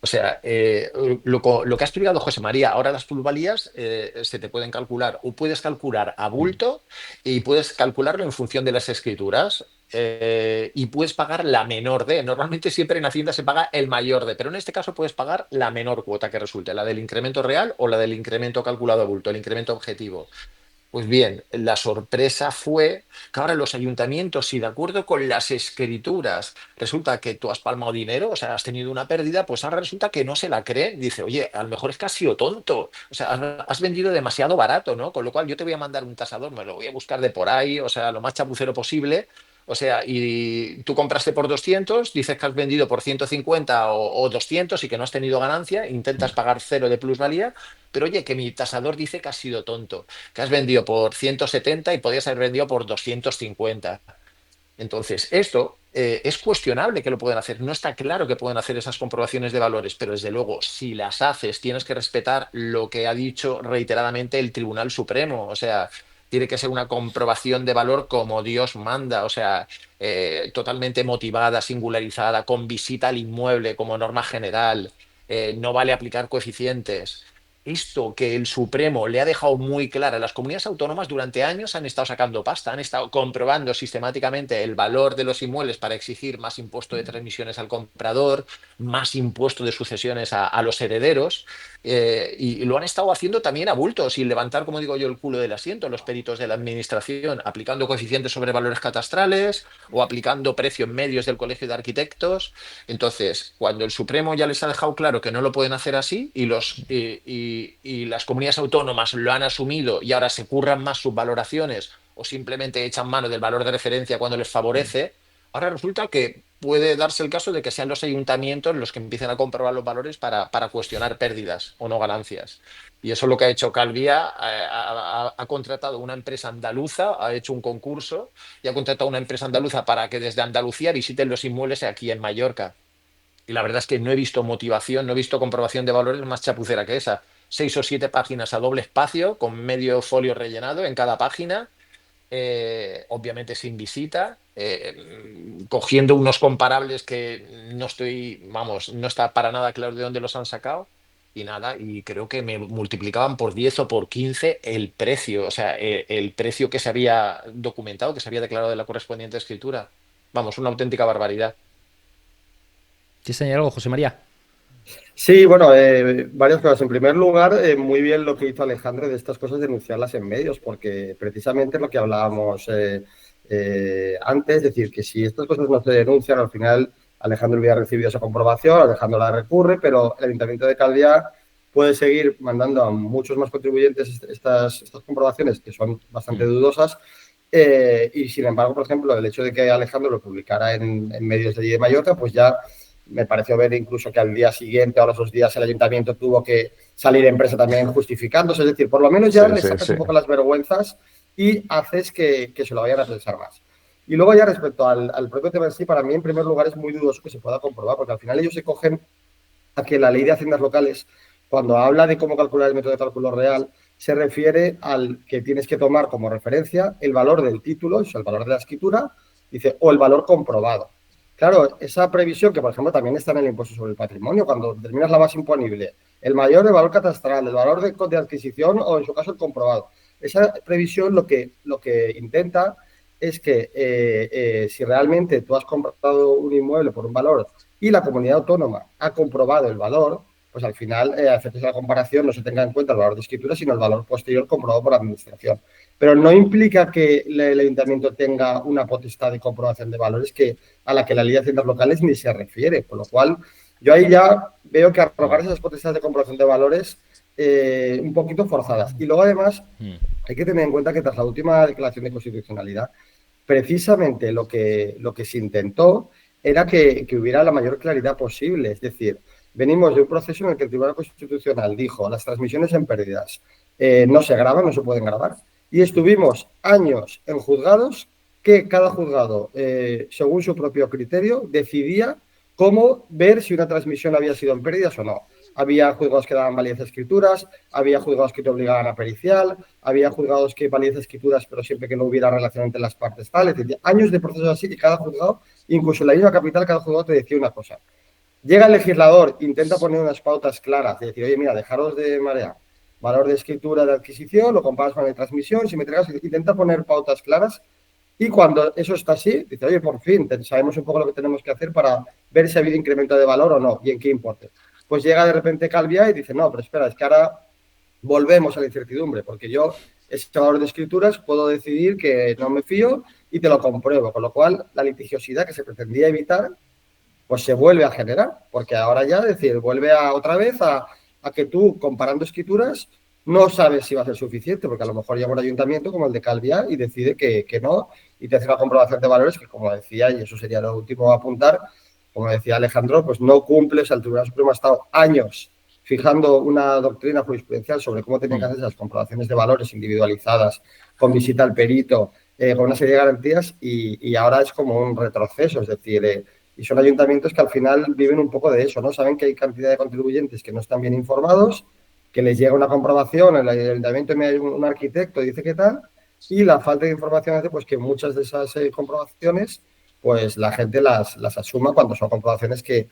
O sea, lo que ha explicado José María, ahora las plusvalías se te pueden calcular o puedes calcular a bulto y puedes calcularlo en función de las escrituras y puedes pagar la menor de. Normalmente siempre en Hacienda se paga el mayor de, pero en este caso puedes pagar la menor cuota que resulte, la del incremento real o la del incremento calculado a bulto, el incremento objetivo. Pues bien, la sorpresa fue que ahora los ayuntamientos, si de acuerdo con las escrituras resulta que tú has palmado dinero, o sea, has tenido una pérdida, pues ahora resulta que no se la cree. Dice, oye, a lo mejor es que has sido tonto, o sea, has vendido demasiado barato, ¿no? Con lo cual yo te voy a mandar un tasador, me lo voy a buscar de por ahí, o sea, lo más chapucero posible. O sea, y tú compraste por 200, dices que has vendido por 150 o 200 y que no has tenido ganancia, intentas pagar cero de plusvalía, pero oye, que mi tasador dice que has sido tonto, que has vendido por 170 y podías haber vendido por 250. Entonces, esto es cuestionable que lo puedan hacer. No está claro que puedan hacer esas comprobaciones de valores, pero desde luego, si las haces, tienes que respetar lo que ha dicho reiteradamente el Tribunal Supremo. O sea, tiene que ser una comprobación de valor como Dios manda, o sea, totalmente motivada, singularizada, con visita al inmueble como norma general. No vale aplicar coeficientes. Esto que el Supremo le ha dejado muy clara, las comunidades autónomas durante años han estado sacando pasta, han estado comprobando sistemáticamente el valor de los inmuebles para exigir más impuesto de transmisiones al comprador, más impuesto de sucesiones a los herederos, y lo han estado haciendo también a bulto, sin levantar, como digo yo, el culo del asiento, los peritos de la administración, aplicando coeficientes sobre valores catastrales o aplicando precios medios del Colegio de Arquitectos. Entonces, cuando el Supremo ya les ha dejado claro que no lo pueden hacer así y las comunidades autónomas lo han asumido y ahora se curran más sus valoraciones o simplemente echan mano del valor de referencia cuando les favorece, ahora resulta que puede darse el caso de que sean los ayuntamientos los que empiecen a comprobar los valores para cuestionar pérdidas o no ganancias. Y eso es lo que ha hecho Calvía. Ha contratado una empresa andaluza, ha hecho un concurso y ha contratado una empresa andaluza para que desde Andalucía visiten los inmuebles aquí en Mallorca. Y la verdad es que no he visto motivación, no he visto comprobación de valores más chapucera que esa. 6 o 7 páginas a doble espacio, con medio folio rellenado en cada página, obviamente sin visita, cogiendo unos comparables que no estoy, vamos, no está para nada claro de dónde los han sacado. Y nada, y creo que me multiplicaban por 10 o por 15 el precio, o sea, el precio que se había documentado, que se había declarado de la correspondiente escritura. Vamos, una auténtica barbaridad. ¿Quieres añadir algo, José María? Sí, bueno, varias cosas. En primer lugar, muy bien lo que hizo Alejandro de estas cosas, denunciarlas en medios, porque precisamente es lo que hablábamos antes, es decir, que si estas cosas no se denuncian, al final Alejandro hubiera recibido esa comprobación, Alejandro la recurre, pero el Ayuntamiento de Calviá puede seguir mandando a muchos más contribuyentes estas comprobaciones, que son bastante dudosas, y sin embargo, por ejemplo, el hecho de que Alejandro lo publicara en medios de allí de Mallorca, pues ya me pareció ver incluso que al día siguiente o a los 2 días el ayuntamiento tuvo que salir en prensa también justificándose. Es decir, por lo menos ya le sacas un poco las vergüenzas y haces que se lo vayan a pensar más. Y luego ya respecto al propio tema en sí, para mí en primer lugar es muy dudoso que se pueda comprobar, porque al final ellos se cogen a que la ley de haciendas locales, cuando habla de cómo calcular el método de cálculo real, se refiere al que tienes que tomar como referencia el valor del título, o sea, el valor de la escritura, dice, o el valor comprobado. Claro, esa previsión que, por ejemplo, también está en el impuesto sobre el patrimonio, cuando determinas la base imponible, el mayor el valor catastral, el valor de adquisición o, en su caso, el comprobado. Esa previsión lo que intenta es que si realmente tú has comprado un inmueble por un valor y la comunidad autónoma ha comprobado el valor, pues al final, a efectos de la comparación, no se tenga en cuenta el valor de escritura, sino el valor posterior comprobado por la administración. Pero no implica que el ayuntamiento tenga una potestad de comprobación de valores a la que la ley de haciendas locales ni se refiere, con lo cual yo ahí ya veo que arrogar esas potestades de comprobación de valores un poquito forzadas. Y luego además hay que tener en cuenta que tras la última declaración de constitucionalidad, precisamente lo que se intentó era que hubiera la mayor claridad posible. Es decir, venimos de un proceso en el que el Tribunal Constitucional dijo las transmisiones en pérdidas no se graban, no se pueden grabar. Y estuvimos años en juzgados que cada juzgado, según su propio criterio, decidía cómo ver si una transmisión había sido en pérdidas o no. Había juzgados que daban validez a escrituras, había juzgados que te obligaban a pericial, había juzgados que validez a escrituras, pero siempre que no hubiera relación entre las partes tal. Es decir, años de procesos así que cada juzgado, incluso en la misma capital, cada juzgado te decía una cosa. Llega el legislador, intenta poner unas pautas claras, de decir, oye, mira, dejaros de marear. Valor de escritura de adquisición, lo comparas con el de transmisión, si me entregas, intenta poner pautas claras. Y cuando eso está así, dice, oye, por fin, sabemos un poco lo que tenemos que hacer para ver si ha habido incremento de valor o no y en qué importe. Pues llega de repente Calvia y dice, no, pero espera, es que ahora volvemos a la incertidumbre, porque yo, ese valor de escrituras, puedo decidir que no me fío y te lo compruebo, con lo cual la litigiosidad que se pretendía evitar, pues se vuelve a generar, porque ahora ya, es decir, vuelve otra vez a que tú, comparando escrituras, no sabes si va a ser suficiente, porque a lo mejor llega un ayuntamiento como el de Calviá y decide que no, y te hace una comprobación de valores que, como decía, y eso sería lo último a apuntar, como decía Alejandro, pues no cumple, o sea, el Tribunal Supremo ha estado años fijando una doctrina jurisprudencial sobre cómo tienen que hacer esas comprobaciones de valores individualizadas, con visita al perito, con una serie de garantías, y ahora es como un retroceso, es decir, y son ayuntamientos que al final viven un poco de eso, ¿no? Saben que hay cantidad de contribuyentes que no están bien informados, que les llega una comprobación, el ayuntamiento me un arquitecto dice qué tal, y la falta de información hace pues que muchas de esas comprobaciones pues la gente las asuma cuando son comprobaciones que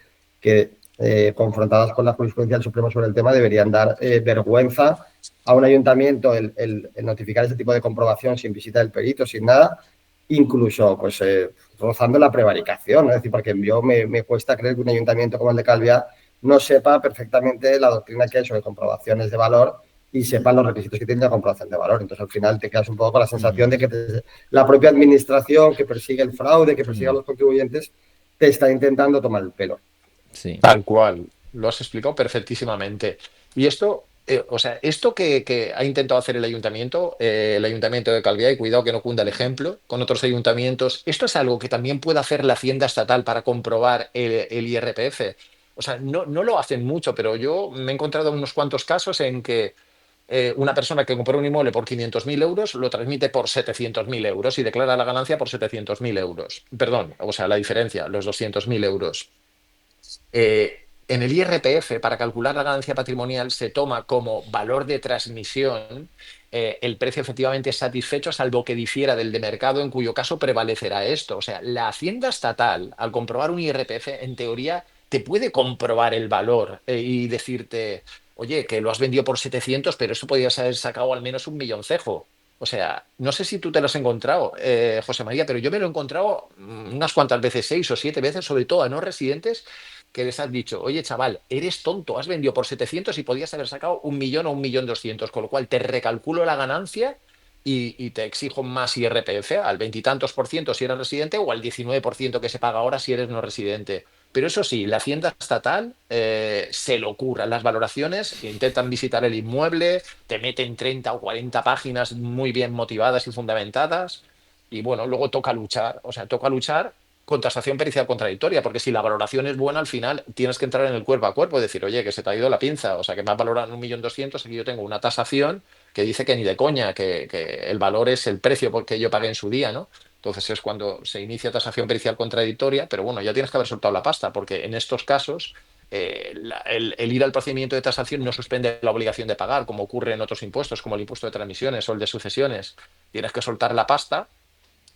confrontadas con la jurisprudencia del Supremo sobre el tema deberían dar vergüenza a un ayuntamiento el notificar ese tipo de comprobación sin visita del perito, sin nada, incluso pues rozando la prevaricación, ¿no? Es decir, porque yo me cuesta creer que un ayuntamiento como el de Calviá no sepa perfectamente la doctrina que hay sobre comprobaciones de valor y sepan los requisitos que tiene la comprobación de valor. Entonces, al final te quedas un poco con la sensación de que la propia administración que persigue el fraude, que persigue a los contribuyentes, te está intentando tomar el pelo. Sí. Tal cual, lo has explicado perfectísimamente. Y esto, o sea, esto que ha intentado hacer el ayuntamiento de Calviá, y cuidado que no cunda el ejemplo, con otros ayuntamientos, esto es algo que también puede hacer la Hacienda Estatal para comprobar el IRPF. O sea, no lo hacen mucho, pero yo me he encontrado unos cuantos casos en que una persona que compró un inmueble por 500.000 euros lo transmite por 700.000 euros y declara la ganancia por 700.000 euros. Perdón, o sea, la diferencia, los 200.000 euros. En el IRPF, para calcular la ganancia patrimonial, se toma como valor de transmisión el precio efectivamente satisfecho, salvo que difiera del de mercado, en cuyo caso prevalecerá esto. O sea, la Hacienda Estatal, al comprobar un IRPF, en teoría, te puede comprobar el valor y decirte, oye, que lo has vendido por 700, pero eso podrías haber sacado al menos un milloncejo. O sea, no sé si tú te lo has encontrado, José María, pero yo me lo he encontrado unas cuantas veces, 6 o 7 veces, sobre todo a no residentes, que les has dicho, oye, chaval, eres tonto, has vendido por 700 y podías haber sacado 1.000.000 o 1.200.000, con lo cual te recalculo la ganancia y te exijo más IRPF, al veintitantos por ciento si eres residente o al 19% que se paga ahora si eres no residente. Pero eso sí, la Hacienda Estatal se lo ocurran las valoraciones, intentan visitar el inmueble, te meten 30 o 40 páginas muy bien motivadas y fundamentadas, y bueno, luego toca luchar, o sea, toca luchar con tasación pericial contradictoria, porque si la valoración es buena, al final tienes que entrar en el cuerpo a cuerpo y decir, oye, que se te ha ido la pinza, o sea, que me has valorado en 1.200.000, aquí yo tengo una tasación que dice que ni de coña, que el valor es el precio porque yo pagué en su día, ¿no? Entonces es cuando se inicia tasación pericial contradictoria, pero bueno, ya tienes que haber soltado la pasta, porque en estos casos el ir al procedimiento de tasación no suspende la obligación de pagar, como ocurre en otros impuestos, como el impuesto de transmisiones o el de sucesiones. Tienes que soltar la pasta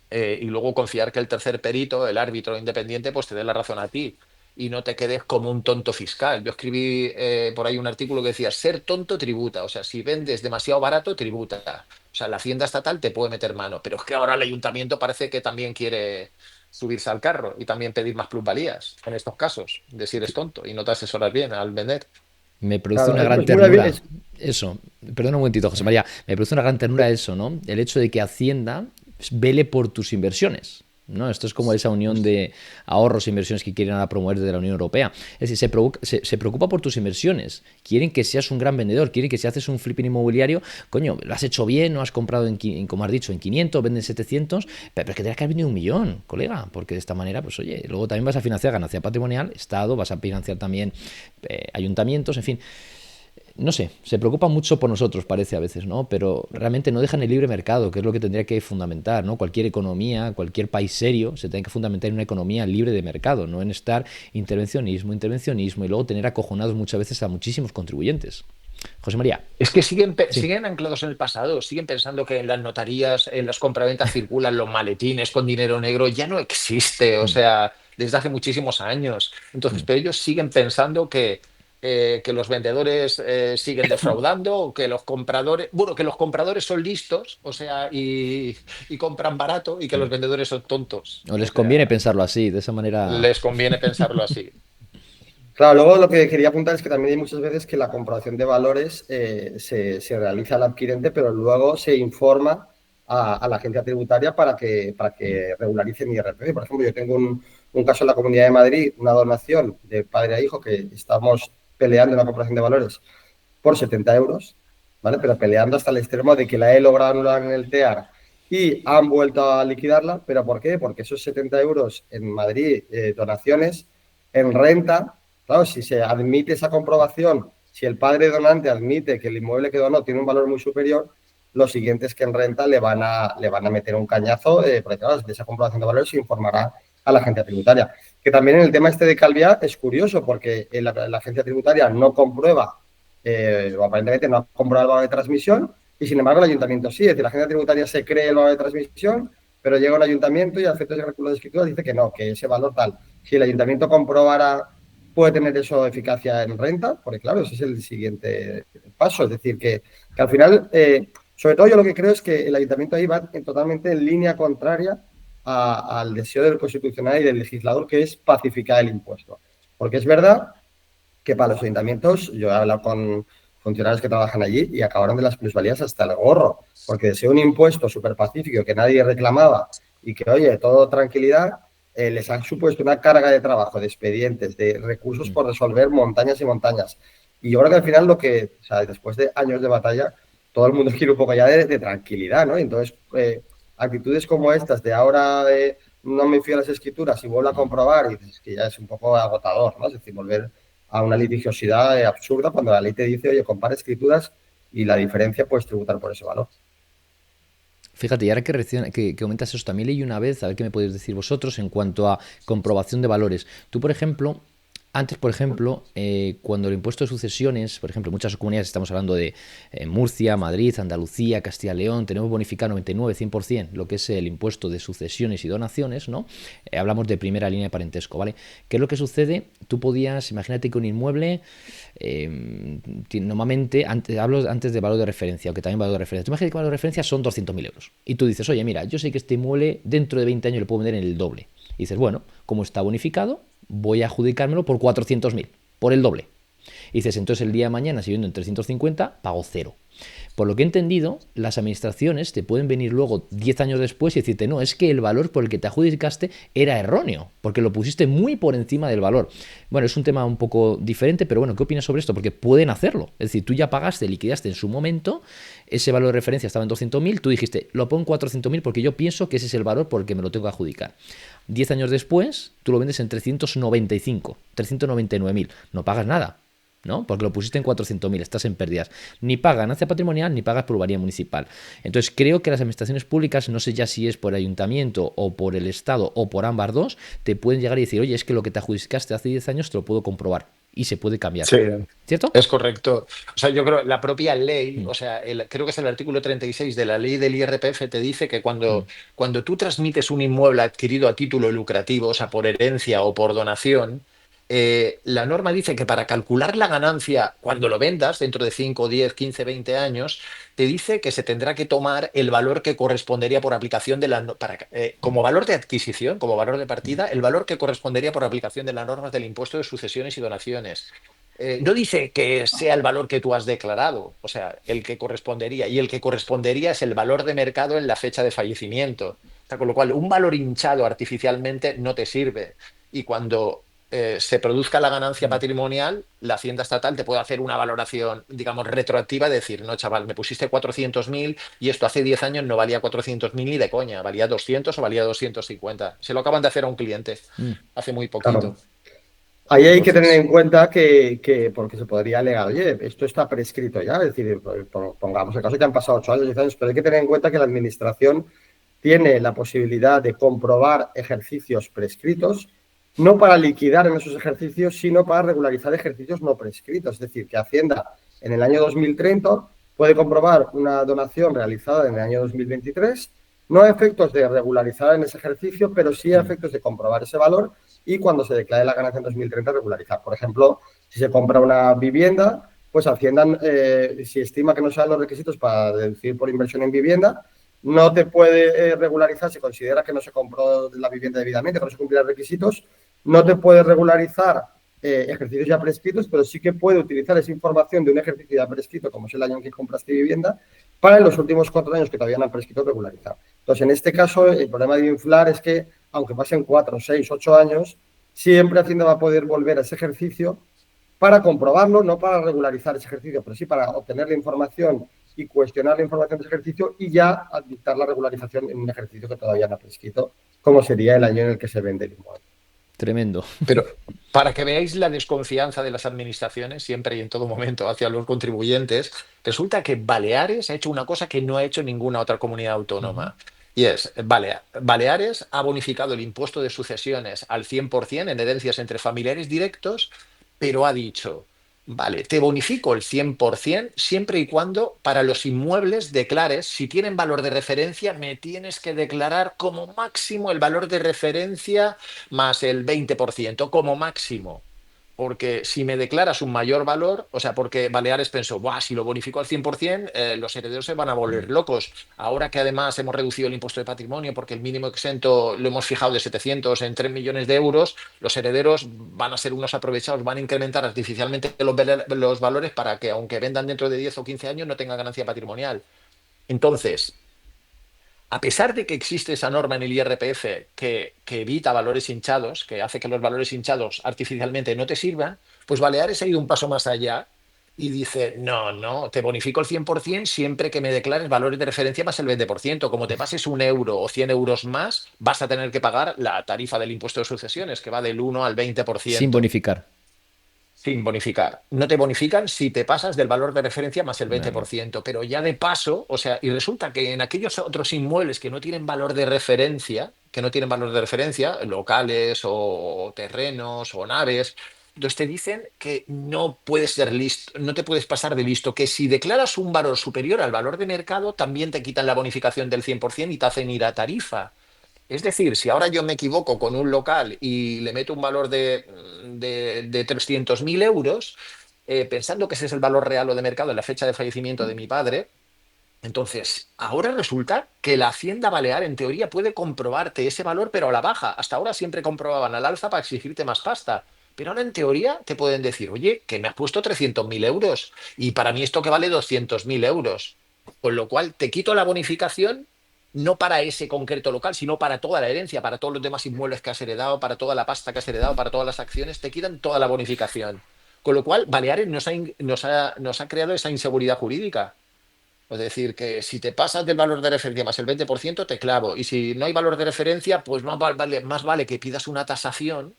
y luego confiar que el tercer perito, el árbitro independiente, pues te dé la razón a ti y no te quedes como un tonto fiscal. Yo escribí por ahí un artículo que decía, ser tonto tributa, o sea, si vendes demasiado barato, tributa. O sea, la hacienda estatal te puede meter mano, pero es que ahora el ayuntamiento parece que también quiere subirse al carro y también pedir más plusvalías en estos casos, de si eres tonto y no te asesoras bien al vender. Me produce Claro, una gran es muy ternura eso. Perdona un momentito, José María. Me produce una gran ternura eso, ¿no? El hecho de que Hacienda vele por tus inversiones, ¿no? Esto es como esa unión de ahorros e inversiones que quieren ahora promover desde la Unión Europea. Es decir, se preocupa por tus inversiones. Quieren que seas un gran vendedor. Quieren que si haces un flipping inmobiliario, coño, lo has hecho bien, no has comprado, como has dicho, en 500, venden 700, pero es que tendrás que haber vendido 1.000.000, colega, porque de esta manera, pues oye, luego también vas a financiar ganancia patrimonial, Estado, vas a financiar también ayuntamientos, en fin. No sé, se preocupa mucho por nosotros, parece a veces, ¿no? Pero realmente no dejan el libre mercado, que es lo que tendría que fundamentar, ¿no? Cualquier economía, cualquier país serio se tiene que fundamentar en una economía libre de mercado, no en estar intervencionismo y luego tener acojonados muchas veces a muchísimos contribuyentes. José María. Es que siguen, Sí. siguen anclados en el pasado, siguen pensando que en las notarías, en las compraventas circulan los maletines con dinero negro, ya no existe, o Mm, sea, desde hace muchísimos años. Entonces, mm. pero ellos siguen pensando que los vendedores siguen defraudando, o que los compradores, bueno, que los compradores son listos, o sea, y compran barato, y que los vendedores son tontos. O O les conviene sea, pensarlo así, de esa manera. les conviene pensarlo así. Claro, luego lo que quería apuntar es que también hay muchas veces que la comprobación de valores se realiza al adquirente, pero luego se informa a la agencia tributaria para que regularicen mi IRPF. Por ejemplo, yo tengo un caso en la Comunidad de Madrid, una donación de padre a hijo, que estamos peleando en la comprobación de valores por 70 euros, ¿vale? Pero peleando hasta el extremo de que la he logrado anular en el TEAR y han vuelto a liquidarla. ¿Pero por qué? Porque esos 70 euros en Madrid, donaciones, en renta. Claro, si se admite esa comprobación, si el padre donante admite que el inmueble que donó tiene un valor muy superior, lo siguiente es que en renta le van a meter un cañazo, porque claro, de esa comprobación de valores se informará a la agencia tributaria. Que también en el tema este de Calviá es curioso, porque la agencia tributaria no comprueba, o aparentemente no ha comprobado el valor de transmisión, y sin embargo el ayuntamiento sí. Es decir, la agencia tributaria se cree el valor de transmisión, pero llega un ayuntamiento y al efecto de ese cálculo de escritura dice que no, que ese valor tal. Si el ayuntamiento comprobara, puede tener eso eficacia en renta, porque claro, ese es el siguiente paso. Es decir, que al final, sobre todo yo lo que creo es que el ayuntamiento ahí va totalmente en línea contraria al deseo del constitucional y del legislador, que es pacificar el impuesto. Porque es verdad que para los ayuntamientos, yo he hablado con funcionarios que trabajan allí y acabaron de las plusvalías hasta el gorro, porque de ser un impuesto súper pacífico que nadie reclamaba y que, oye, todo tranquilidad, les han supuesto una carga de trabajo, de expedientes, de recursos por resolver montañas y montañas. Y yo creo que al final o sea, después de años de batalla, todo el mundo quiere un poco ya de tranquilidad, ¿no? Y entonces, actitudes como estas de ahora de no me fío a las escrituras y vuelvo a comprobar, y dices que ya es un poco agotador, ¿no? Es decir, volver a una litigiosidad absurda cuando la ley te dice, oye, compara escrituras y la diferencia puedes tributar por ese valor. Fíjate, y ahora que comentas eso, también leí una vez, a ver qué me podéis decir vosotros en cuanto a comprobación de valores. Tú, por ejemplo, antes, por ejemplo, cuando el impuesto de sucesiones, por ejemplo, en muchas comunidades estamos hablando de Murcia, Madrid, Andalucía, Castilla y León, tenemos bonificado 99, 100% lo que es el impuesto de sucesiones y donaciones, ¿no? Hablamos de primera línea de parentesco, ¿vale? ¿Qué es lo que sucede? Tú podías, imagínate que un inmueble, normalmente, hablo antes de valor de referencia, aunque también valor de referencia. Tú imagínate que el valor de referencia son 200.000 euros. Y tú dices, oye, mira, yo sé que este inmueble dentro de 20 años le puedo vender en el doble. Y dices, bueno, como está bonificado, voy a adjudicármelo por 400.000, por el doble. Y dices, entonces el día de mañana, si vendo en 350, pago cero. Por lo que he entendido, las administraciones te pueden venir luego 10 años después y decirte, no, es que el valor por el que te adjudicaste era erróneo, porque lo pusiste muy por encima del valor. Bueno, es un tema un poco diferente, pero bueno, ¿qué opinas sobre esto? Porque pueden hacerlo. Es decir, tú ya pagaste, liquidaste en su momento, ese valor de referencia estaba en 200.000, tú dijiste, lo pongo en 400.000 porque yo pienso que ese es el valor por el que me lo tengo que adjudicar. 10 años después, tú lo vendes en 395, 399.000, no pagas nada. ¿No? Porque lo pusiste en 400.000, estás en pérdidas. Ni pagas ganancia patrimonial, ni pagas pluralidad municipal. Entonces creo que las administraciones públicas, no sé ya si es por el ayuntamiento o por el Estado o por ambas dos, te pueden llegar y decir, oye, es que lo que te adjudicaste hace 10 años te lo puedo comprobar. Y se puede cambiar. Sí, ¿Cierto? es correcto. O sea, yo creo la propia ley, o sea, creo que es el artículo 36 de la ley del IRPF, te dice que cuando tú transmites un inmueble adquirido a título lucrativo, o sea, por herencia o por donación, la norma dice que para calcular la ganancia cuando lo vendas, dentro de 5, 10, 15, 20 años, te dice que se tendrá que tomar el valor que correspondería por aplicación de como valor de adquisición, como valor de partida, el valor que correspondería por aplicación de las normas del impuesto de sucesiones y donaciones. No dice que sea el valor que tú has declarado, o sea, el que correspondería, y el que correspondería es el valor de mercado en la fecha de fallecimiento. O sea, con lo cual, un valor hinchado artificialmente no te sirve. Y cuando se produzca la ganancia patrimonial, la Hacienda Estatal te puede hacer una valoración, digamos, retroactiva, de decir, no, chaval, me pusiste 400.000 y esto hace 10 años no valía 400.000 ni de coña, valía 200 o valía 250. Se lo acaban de hacer a un cliente hace muy poquito. Claro. Ahí hay que tener Entonces, en cuenta que porque se podría alegar, oye, esto está prescrito ya, es decir, pongamos el caso que han pasado 8 años, 10 años, pero hay que tener en cuenta que la Administración tiene la posibilidad de comprobar ejercicios prescritos, no para liquidar en esos ejercicios, sino para regularizar ejercicios no prescritos. Es decir, que Hacienda en el año 2030 puede comprobar una donación realizada en el año 2023, no a efectos de regularizar en ese ejercicio, pero sí a efectos de comprobar ese valor y cuando se declare la ganancia en 2030 regularizar. Por ejemplo, si se compra una vivienda, pues Hacienda, si estima que no sean los requisitos para deducir por inversión en vivienda, no te puede regularizar si considera que no se compró la vivienda debidamente, que no se cumplirán requisitos, no te puede regularizar ejercicios ya prescritos, pero sí que puede utilizar esa información de un ejercicio ya prescrito, como es el año en que compraste vivienda, para en los últimos 4 años que todavía no han prescrito regularizar. Entonces, en este caso, el problema de inflar es que, aunque pasen 4, 6, 8 años, siempre Hacienda va a poder volver a ese ejercicio para comprobarlo, no para regularizar ese ejercicio, pero sí para obtener la información y cuestionar la información de ese ejercicio y ya dictar la regularización en un ejercicio que todavía no ha prescrito, como sería el año en el que se vende el inmueble. Tremendo. pero para que veáis la desconfianza de las administraciones, siempre y en todo momento, hacia los contribuyentes, resulta que Baleares ha hecho una cosa que no ha hecho ninguna otra comunidad autónoma. Y es, Baleares ha bonificado el impuesto de sucesiones al 100% en herencias entre familiares directos, pero ha dicho, vale, te bonifico el 100% siempre y cuando para los inmuebles declares, si tienen valor de referencia, me tienes que declarar como máximo el valor de referencia más el 20% como máximo. Porque si me declaras un mayor valor, o sea, porque Baleares pensó, Buah, si lo bonifico al 100%, los herederos se van a volver locos. Ahora que además hemos reducido el impuesto de patrimonio porque el mínimo exento lo hemos fijado de 700 en 3 millones de euros, los herederos van a ser unos aprovechados, van a incrementar artificialmente los valores para que, aunque vendan dentro de 10 o 15 años, no tengan ganancia patrimonial. Entonces, a pesar de que existe esa norma en el IRPF que evita valores hinchados, que hace que los valores hinchados artificialmente no te sirvan, pues Baleares ha ido un paso más allá y dice, no, no, te bonifico el 100% siempre que me declares valores de referencia más el 20%. Como te pases 1 euro o 100 euros más, vas a tener que pagar la tarifa del impuesto de sucesiones, que va del 1 al Sin 20%. bonificar. Sin bonificar. No te bonifican si te pasas del valor de referencia más el Vale. 20%, pero ya de paso, o sea, y resulta que en aquellos otros inmuebles que no tienen valor de referencia, locales o terrenos o naves, entonces te dicen que no puedes ser listo, no te puedes pasar de listo, que si declaras un valor superior al valor de mercado, también te quitan la bonificación del 100% y te hacen ir a tarifa. Es decir, si ahora yo me equivoco con un local y le meto un valor de 300.000 euros, pensando que ese es el valor real o de mercado en la fecha de fallecimiento de mi padre, entonces ahora resulta que la Hacienda Balear en teoría puede comprobarte ese valor, pero a la baja. Hasta ahora siempre comprobaban al alza para exigirte más pasta. Pero ahora en teoría te pueden decir, oye, que me has puesto 300.000 euros y para mí esto que vale 200.000 euros. Con lo cual te quito la bonificación no para ese concreto local, sino para toda la herencia, para todos los demás inmuebles que has heredado, para toda la pasta que has heredado, para todas las acciones, te quitan toda la bonificación. Con lo cual, Baleares nos ha creado esa inseguridad jurídica. Es decir, que si te pasas del valor de referencia más el 20%, te clavo. Y si no hay valor de referencia, pues más vale que pidas una tasación.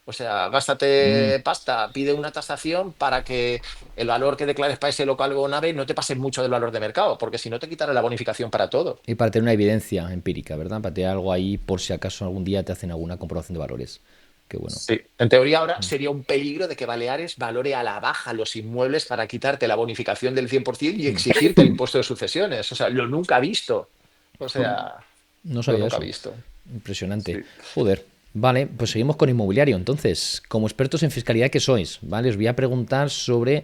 O sea, Mm. gástate pasta, pide una tasación para que el valor que declares para ese local o nave no te pase mucho del valor de mercado, porque si no te quitará la bonificación para todo. Y para tener una evidencia empírica, ¿verdad? Para tener algo ahí por si acaso algún día te hacen alguna comprobación de valores. Qué bueno. Sí. En teoría ahora sería un peligro de que Baleares valore a la baja los inmuebles para quitarte la bonificación del 100% y exigirte el impuesto de sucesiones. O sea, lo nunca visto. O sea, No lo sabía nunca eso. visto. Impresionante. Sí. Joder. Vale, pues seguimos con inmobiliario. Entonces, como expertos en fiscalidad que sois, ¿vale? Os voy a preguntar sobre,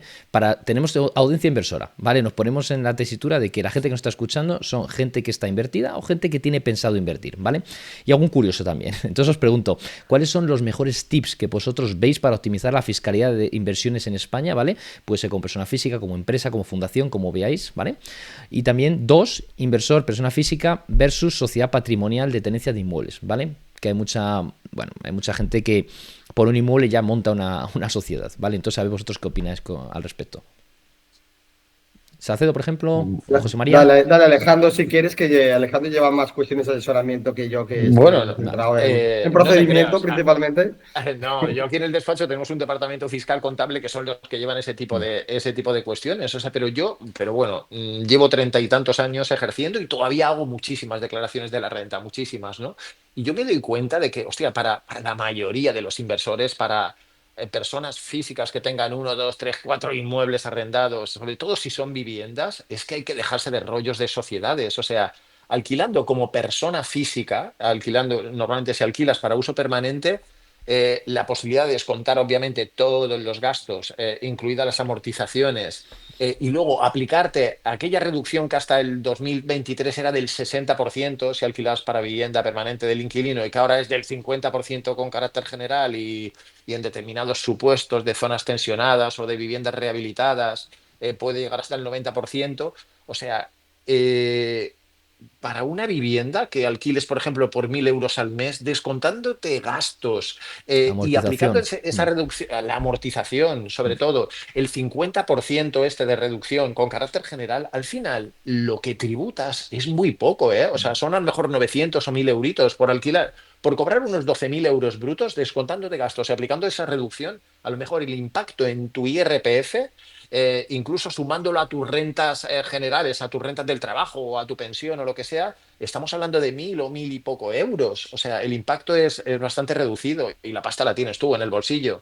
tenemos audiencia inversora, ¿vale? Nos ponemos en la tesitura de que la gente que nos está escuchando son gente que está invertida o gente que tiene pensado invertir, ¿vale? Y algún curioso también. Entonces os pregunto, ¿cuáles son los mejores tips que vosotros veis para optimizar la fiscalidad de inversiones en España, ¿vale? Puede ser como persona física, como empresa, como fundación, como veáis, ¿vale? Y también dos, inversor, persona física versus sociedad patrimonial de tenencia de inmuebles, ¿vale? Que hay mucha gente que por un inmueble ya monta una sociedad, ¿vale? Entonces, a ver vosotros qué opináis al respecto. Salcedo, por ejemplo, o José María. Dale, dale, Alejandro, si quieres, que Alejandro lleva más cuestiones de asesoramiento que yo, que estoy Bueno, Vale. centrado en no te procedimiento creas. principalmente. No, yo aquí en el despacho tenemos un departamento fiscal contable que son los que llevan ese tipo de cuestiones. O sea, pero bueno, llevo 30 y tantos años ejerciendo y todavía hago muchísimas declaraciones de la renta, muchísimas, ¿no? Y yo me doy cuenta de que, hostia, para la mayoría de los inversores, para personas físicas que tengan uno, dos, tres, cuatro inmuebles arrendados, sobre todo si son viviendas, es que hay que dejarse de rollos de sociedades. O sea, alquilando como persona física, normalmente si alquilas para uso permanente, la posibilidad de descontar obviamente todos los gastos, incluidas las amortizaciones, y luego aplicarte aquella reducción que hasta el 2023 era del 60% si alquilas para vivienda permanente del inquilino y que ahora es del 50% con carácter general y en determinados supuestos de zonas tensionadas o de viviendas rehabilitadas puede llegar hasta el 90%. O sea, eh, para una vivienda que alquiles, por ejemplo, por 1.000 euros al mes, descontándote gastos y aplicando Amortización. esa reducción, la amortización, sobre todo, el 50% de reducción con carácter general, al final lo que tributas es muy poco, ¿eh? O sea, son a lo mejor 900 o 1.000 euritos por alquilar. Por cobrar unos 12.000 euros brutos, descontando de gastos y aplicando esa reducción, a lo mejor el impacto en tu IRPF, incluso sumándolo a tus rentas generales, a tus rentas del trabajo o a tu pensión o lo que sea, estamos hablando de 1.000 o 1.000 y poco euros. O sea, el impacto es bastante reducido y la pasta la tienes tú en el bolsillo.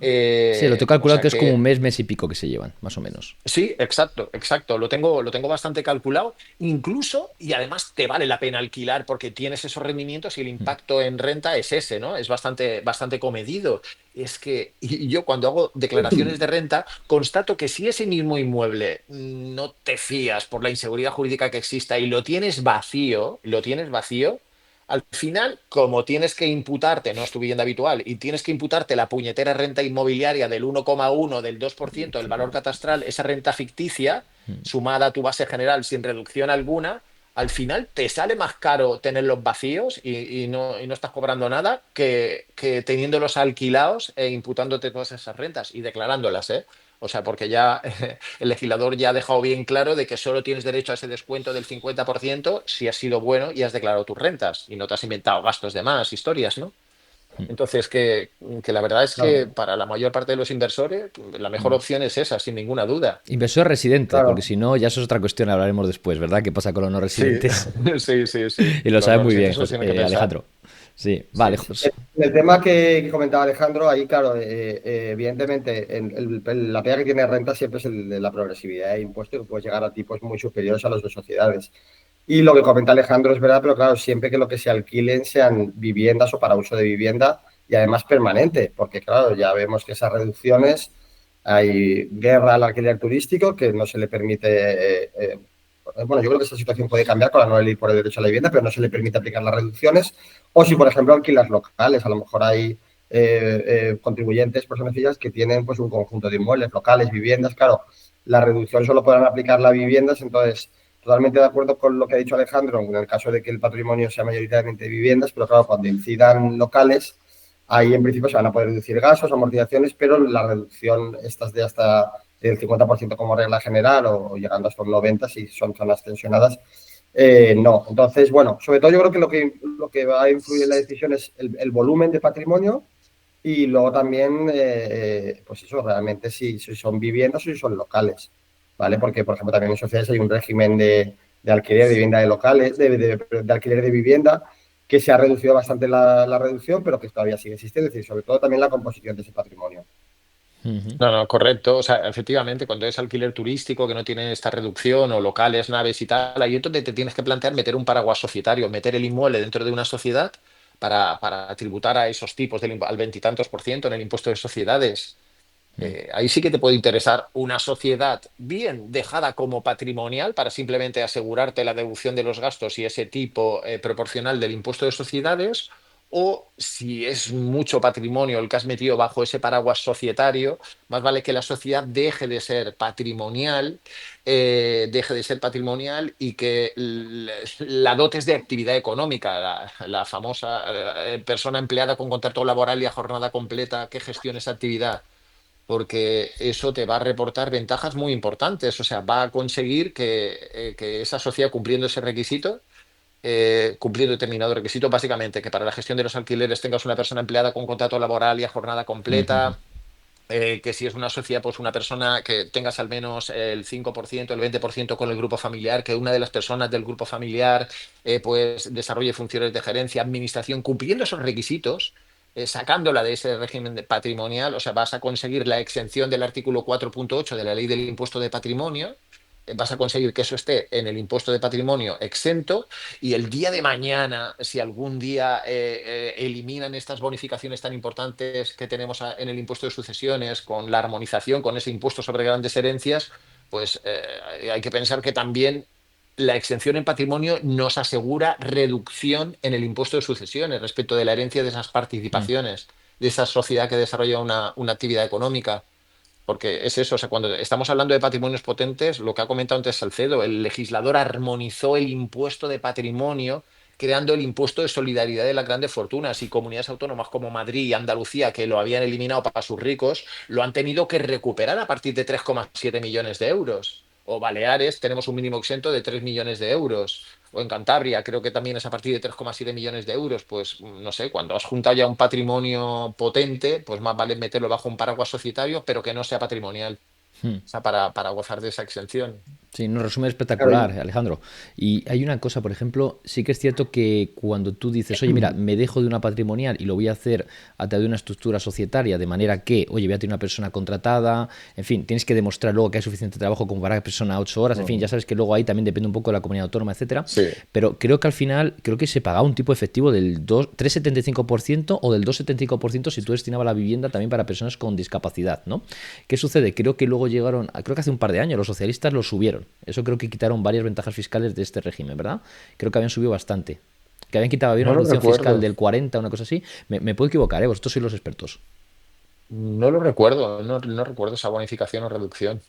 Sí, lo tengo O calculado sea que es como un que mes, mes y pico que se llevan, más o menos. sí, exacto, exacto. Lo tengo bastante calculado. Incluso, y además te vale la pena alquilar porque tienes esos rendimientos y el impacto en renta es ese, ¿no? Es bastante, bastante comedido. Es que y yo cuando hago declaraciones de renta, constato que si ese mismo inmueble no te fías por la inseguridad jurídica que exista y lo tienes vacío, al final, como tienes que imputarte, no es tu vivienda habitual, y tienes que imputarte la puñetera renta inmobiliaria del 1,1, del 2% del valor catastral, esa renta ficticia, sumada a tu base general sin reducción alguna, al final te sale más caro tenerlos vacíos y no estás cobrando nada que teniéndolos alquilados e imputándote todas esas rentas y declarándolas, ¿eh? O sea, porque ya el legislador ya ha dejado bien claro de que solo tienes derecho a ese descuento del 50% si has sido bueno y has declarado tus rentas y no te has inventado gastos de más, historias, ¿no? Entonces, que la verdad es que Claro, para la mayor parte de los inversores, la mejor opción es esa, sin ninguna duda. Inversor residente, porque claro. si no, ya eso es otra cuestión, hablaremos después, ¿verdad? ¿Qué pasa con los no Sí, residentes? sí, sí, sí. Y lo Los sabe no muy bien, residentes los tienen que pensar. Alejandro. Sí, vale, Sí. José. El tema que comentaba Alejandro, ahí, claro, evidentemente, la pega que tiene renta siempre es el de la progresividad de impuestos, que puede llegar a tipos muy superiores a los de sociedades. Y lo que comenta Alejandro es verdad, pero claro, siempre que lo que se alquilen sean viviendas o para uso de vivienda y además permanente, porque claro, ya vemos que esas reducciones, hay guerra al alquiler turístico que no se le permite, bueno, yo creo que esa situación puede cambiar con la nueva ley por el derecho a la vivienda, pero no se le permite aplicar las reducciones. O si, por ejemplo, alquilas locales, a lo mejor hay contribuyentes, personas físicas que tienen pues un conjunto de inmuebles, locales, viviendas. Claro, la reducción solo podrán aplicarla a viviendas, entonces totalmente de acuerdo con lo que ha dicho Alejandro en el caso de que el patrimonio sea mayoritariamente de viviendas, pero claro, cuando incidan locales, ahí en principio se van a poder reducir gastos, amortizaciones, pero la reducción estas de hasta del 50% como regla general o llegando hasta un 90% si son zonas tensionadas, no. Entonces, bueno, sobre todo yo creo que lo que va a influir en la decisión es el volumen de patrimonio y luego también, pues eso, realmente si son viviendas o si son locales, ¿vale? Porque, por ejemplo, también en sociedades hay un régimen de alquiler de vivienda de locales, de alquiler de vivienda, que se ha reducido bastante la reducción, pero que todavía sigue existiendo, es decir, sobre todo también la composición de ese patrimonio. No, no, correcto. O sea, efectivamente, cuando es alquiler turístico que no tiene esta reducción o locales, naves y tal, ahí es donde te tienes que plantear meter un paraguas societario, meter el inmueble dentro de una sociedad para tributar a esos tipos al veintitantos por ciento en el impuesto de sociedades. Ahí sí que te puede interesar una sociedad bien dejada como patrimonial para simplemente asegurarte la deducción de los gastos y ese tipo proporcional del impuesto de sociedades, o si es mucho patrimonio el que has metido bajo ese paraguas societario, más vale que la sociedad deje de ser patrimonial y que la dotes de actividad económica, la famosa persona empleada con contrato laboral y a jornada completa que gestione esa actividad, porque eso te va a reportar ventajas muy importantes. O sea, va a conseguir que esa sociedad cumpliendo ese requisito, cumpliendo determinado requisito, básicamente que para la gestión de los alquileres tengas una persona empleada con contrato laboral y a jornada Ujú. completa, que si es una sociedad, pues una persona que tengas al menos el 5%, el 20% con el grupo familiar, que una de las personas del grupo familiar pues desarrolle funciones de gerencia, administración, cumpliendo esos requisitos, sacándola de ese régimen patrimonial. O sea, vas a conseguir la exención del artículo 4.8 de la ley del impuesto de patrimonio. Vas a conseguir que eso esté en el impuesto de patrimonio exento, y el día de mañana, si algún día eliminan estas bonificaciones tan importantes que tenemos en el impuesto de sucesiones, con la armonización, con ese impuesto sobre grandes herencias, pues hay que pensar que también la exención en patrimonio nos asegura reducción en el impuesto de sucesiones respecto de la herencia de esas participaciones, de esa sociedad que desarrolla una actividad económica. Porque es eso, o sea, cuando estamos hablando de patrimonios potentes, lo que ha comentado antes Salcedo, el legislador armonizó el impuesto de patrimonio, creando el impuesto de solidaridad de las grandes fortunas, y comunidades autónomas como Madrid y Andalucía, que lo habían eliminado para sus ricos, lo han tenido que recuperar a partir de 3,7 millones de euros. O Baleares, tenemos un mínimo exento de 3 millones de euros. O en Cantabria, creo que también es a partir de 3,7 millones de euros. Pues no sé, cuando has juntado ya un patrimonio potente, pues más vale meterlo bajo un paraguas societario, pero que no sea patrimonial. O sea, para gozar de esa exención. Sí, un resumen Claro, espectacular, Alejandro. Y hay una cosa, por ejemplo, sí que es cierto que cuando tú dices, oye, mira, me dejo de una patrimonial y lo voy a hacer a través de una estructura societaria, de manera que, oye, voy a tener una persona contratada, en fin, tienes que demostrar luego que hay suficiente trabajo como para que persona 8 horas, en fin, ya sabes que luego ahí también depende un poco de la comunidad autónoma, etcétera. Sí. Pero creo que al final, creo que se pagaba un tipo efectivo del 3,75% o del 2,75% si tú destinabas la vivienda también para personas con discapacidad, ¿no? ¿Qué sucede? Creo que luego llegaron, creo que hace un par de años los socialistas lo subieron. Eso creo que quitaron varias ventajas fiscales de este régimen, ¿verdad? Creo que habían subido bastante. Que habían quitado, había una No lo reducción fiscal recuerdo. del 40, una cosa así. Me puedo equivocar, ¿eh? Vosotros sois los expertos. No lo recuerdo. No recuerdo esa bonificación o reducción.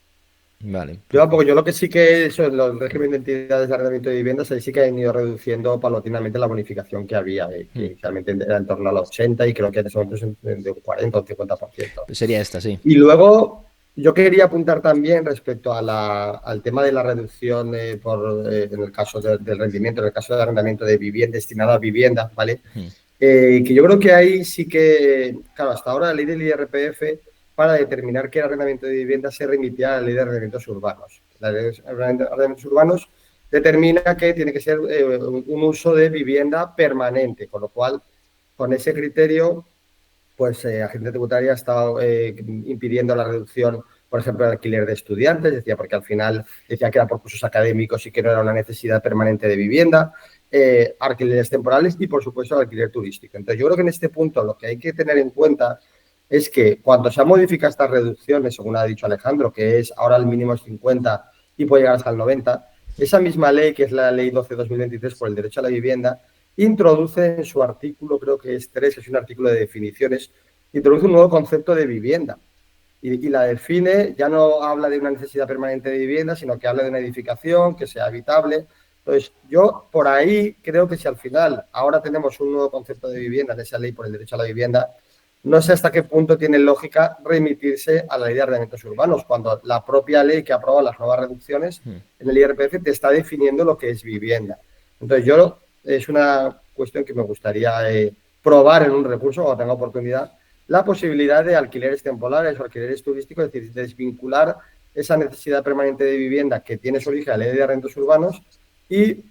Vale, yo pues. tampoco, yo lo que sí que eso, en los régimen de entidades de arrendamiento de viviendas, ahí sí que han ido reduciendo paulatinamente la bonificación que había, que inicialmente era en torno al 80 y creo que en ese momento es de un 40 o un 50%. Sería esta, sí. Y luego yo quería apuntar también respecto a al tema de la reducción en el caso del rendimiento, en el caso de arrendamiento de vivienda destinado a vivienda, ¿vale? Que yo creo que ahí sí que, claro, hasta ahora la ley del IRPF para determinar qué arrendamiento de vivienda se remitía a la ley de arrendamientos urbanos. La ley de arrendamientos urbanos determina que tiene que ser un uso de vivienda permanente, con lo cual, con ese criterio, pues Agencia Tributaria ha estado impidiendo la reducción, por ejemplo, del alquiler de estudiantes, decía, porque al final decía que era por cursos académicos y que no era una necesidad permanente de vivienda, alquileres temporales y, por supuesto, el alquiler turístico. Entonces, yo creo que en este punto lo que hay que tener en cuenta es que cuando se han modificado estas reducciones, según ha dicho Alejandro, que es ahora el mínimo es 50 y puede llegar hasta el 90, esa misma ley, que es la ley 12/2023 por el derecho a la vivienda, introduce en su artículo, creo que es 3, es un artículo de definiciones, introduce un nuevo concepto de vivienda y la define, ya no habla de una necesidad permanente de vivienda, sino que habla de una edificación que sea habitable. Entonces, yo por ahí creo que si al final ahora tenemos un nuevo concepto de vivienda en esa ley por el derecho a la vivienda, no sé hasta qué punto tiene lógica remitirse a la ley de arrendamientos urbanos, cuando la propia ley que aprobado las nuevas reducciones en el IRPF te está definiendo lo que es vivienda. Entonces, yo es una cuestión que me gustaría probar en un recurso cuando tenga oportunidad, la posibilidad de alquileres temporales o alquileres turísticos, es decir, desvincular esa necesidad permanente de vivienda que tiene su origen en la ley de arrendos urbanos y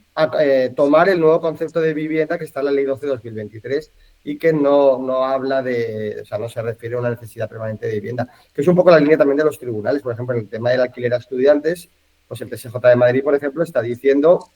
tomar el nuevo concepto de vivienda que está en la ley 12/2023 y que no habla de, o sea, no se refiere a una necesidad permanente de vivienda, que es un poco la línea también de los tribunales. Por ejemplo, en el tema del alquiler a estudiantes, pues el TSJ de Madrid, por ejemplo, está diciendo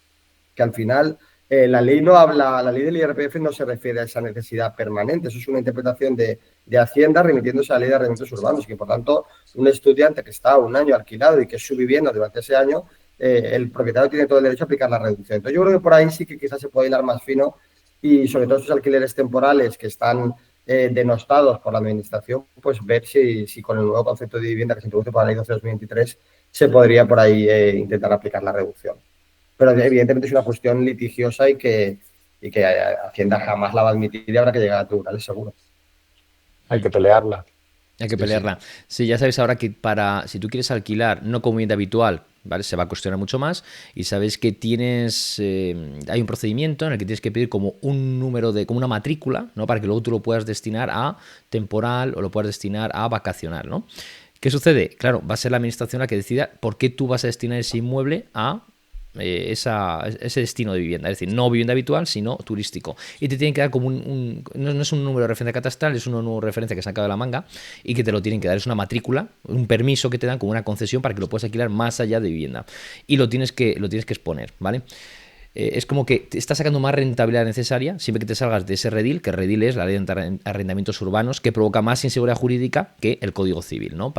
que al final la ley no habla, la ley del IRPF no se refiere a esa necesidad permanente, eso es una interpretación de Hacienda remitiéndose a la ley de arrendamientos urbanos, y que por tanto un estudiante que está un año alquilado y que es su vivienda durante ese año, el propietario tiene todo el derecho a aplicar la reducción. Entonces yo creo que por ahí sí que quizás se puede hilar más fino y sobre todo esos alquileres temporales que están denostados por la administración, pues ver si con el nuevo concepto de vivienda que se introduce por la ley 12/2023 se podría por ahí intentar aplicar la reducción. Pero evidentemente es una cuestión litigiosa y que Hacienda jamás la va a admitir y habrá que llegar a tribunales, seguro. Hay que pelearla. Hay que Sí, sí. pelearla. Sí, ya sabes ahora que si tú quieres alquilar, no como vivienda habitual, ¿vale? Se va a cuestionar mucho más y sabes que hay un procedimiento en el que tienes que pedir como un número como una matrícula, ¿no? Para que luego tú lo puedas destinar a temporal o lo puedas destinar a vacacional, ¿no? ¿Qué sucede? Claro, va a ser la administración la que decida por qué tú vas a destinar ese inmueble a ese destino de vivienda, es decir, no vivienda habitual, sino turístico. Y te tienen que dar como no es un número de referencia catastral, es un número de referencia que se han sacado de la manga y que te lo tienen que dar. Es una matrícula, un permiso que te dan como una concesión para que lo puedas alquilar más allá de vivienda. Y lo tienes que exponer, ¿vale? Es como que te está sacando más rentabilidad necesaria siempre que te salgas de ese redil, que redil es la ley de arrendamientos urbanos, que provoca más inseguridad jurídica que el Código Civil, ¿no?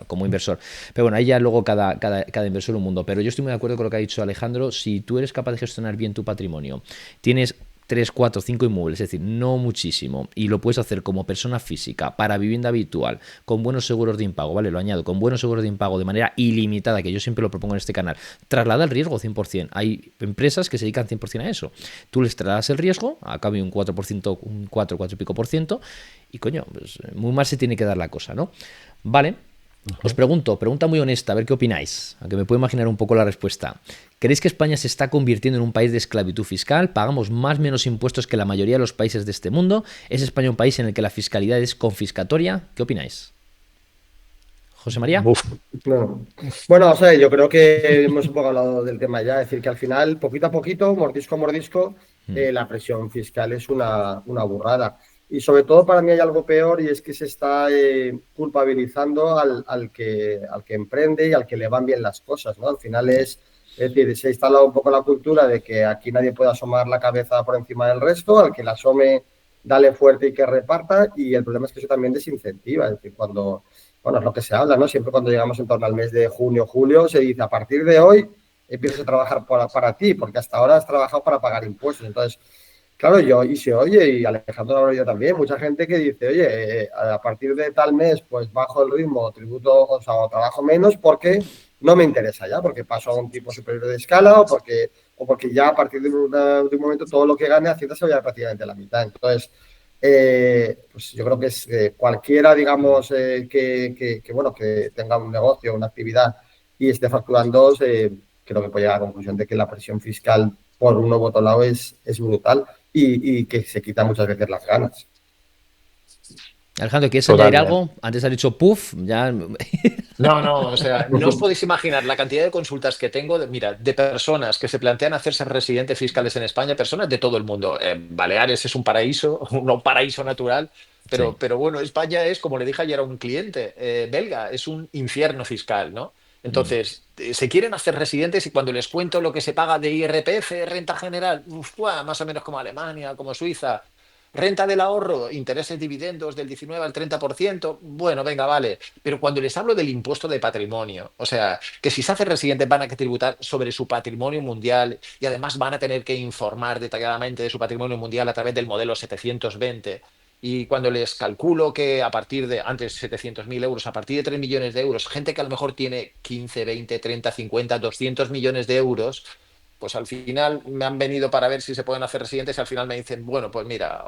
Como inversor. Pero bueno, ahí ya luego cada inversor un mundo. Pero yo estoy muy de acuerdo con lo que ha dicho Alejandro. Si tú eres capaz de gestionar bien tu patrimonio, tienes 3, 4, 5 inmuebles, es decir, no muchísimo, y lo puedes hacer como persona física para vivienda habitual, con buenos seguros de impago, ¿vale? Lo añado, con buenos seguros de impago de manera ilimitada, que yo siempre lo propongo en este canal, traslada el riesgo 100%. Hay empresas que se dedican 100% a eso. Tú les trasladas el riesgo, a cambio un 4%, un 4 y pico por ciento, y coño, pues muy mal se tiene que dar la cosa, ¿no? Vale. Os pregunta muy honesta, a ver qué opináis, aunque me puedo imaginar un poco la respuesta. ¿Creéis que España se está convirtiendo en un país de esclavitud fiscal? ¿Pagamos más o menos impuestos que la mayoría de los países de este mundo? ¿Es España un país en el que la fiscalidad es confiscatoria? ¿Qué opináis? ¿José María? Uf. No. Bueno, o sea, yo creo que hemos un poco hablado del tema ya, es decir, que al final, poquito a poquito, mordisco a mordisco, la presión fiscal es una burrada. Y sobre todo para mí hay algo peor y es que se está culpabilizando al que emprende y al que le van bien las cosas, ¿no? Al final es decir, se ha instalado un poco la cultura de que aquí nadie puede asomar la cabeza por encima del resto, al que la asome, dale fuerte y que reparta, y el problema es que eso también desincentiva, es decir, bueno, es lo que se habla, ¿no? Siempre cuando llegamos en torno al mes de junio, julio, se dice, a partir de hoy empiezas a trabajar para ti, porque hasta ahora has trabajado para pagar impuestos. Entonces, claro, y se oye, y Alejandro lo ha oído también, mucha gente que dice, oye, a partir de tal mes, pues bajo el ritmo, tributo, o sea, o trabajo menos porque no me interesa ya, porque paso a un tipo superior de escala o porque ya a partir de un momento todo lo que gane Hacienda se vaya prácticamente a la mitad. Entonces, pues yo creo que es cualquiera, digamos, bueno, que tenga un negocio, una actividad y esté facturando, creo que puede llegar a la conclusión de que la presión fiscal por uno u otro lado es brutal y que se quita muchas veces las ganas. Alejandro, ¿quieres añadir Totalmente. algo? Antes has dicho puff, ya. No, o sea, no os podéis imaginar la cantidad de consultas que tengo, mira, de personas que se plantean hacerse residentes fiscales en España, personas de todo el mundo. Baleares es un paraíso, un paraíso natural, Sí. pero bueno, España es, como le dije ayer a un cliente belga, es un infierno fiscal, ¿no? Mm. Entonces, se quieren hacer residentes y cuando les cuento lo que se paga de IRPF, renta general, uf, más o menos como Alemania, como Suiza. Renta del ahorro, intereses, dividendos del 19 al 30%, bueno, venga, vale. Pero cuando les hablo del impuesto de patrimonio, o sea, que si se hace residentes van a que tributar sobre su patrimonio mundial y además van a tener que informar detalladamente de su patrimonio mundial a través del modelo 720. Y cuando les calculo que a partir de, antes 700.000 euros, a partir de 3 millones de euros, gente que a lo mejor tiene 15, 20, 30, 50, 200 millones de euros, pues al final me han venido para ver si se pueden hacer residentes y al final me dicen, bueno, pues mira,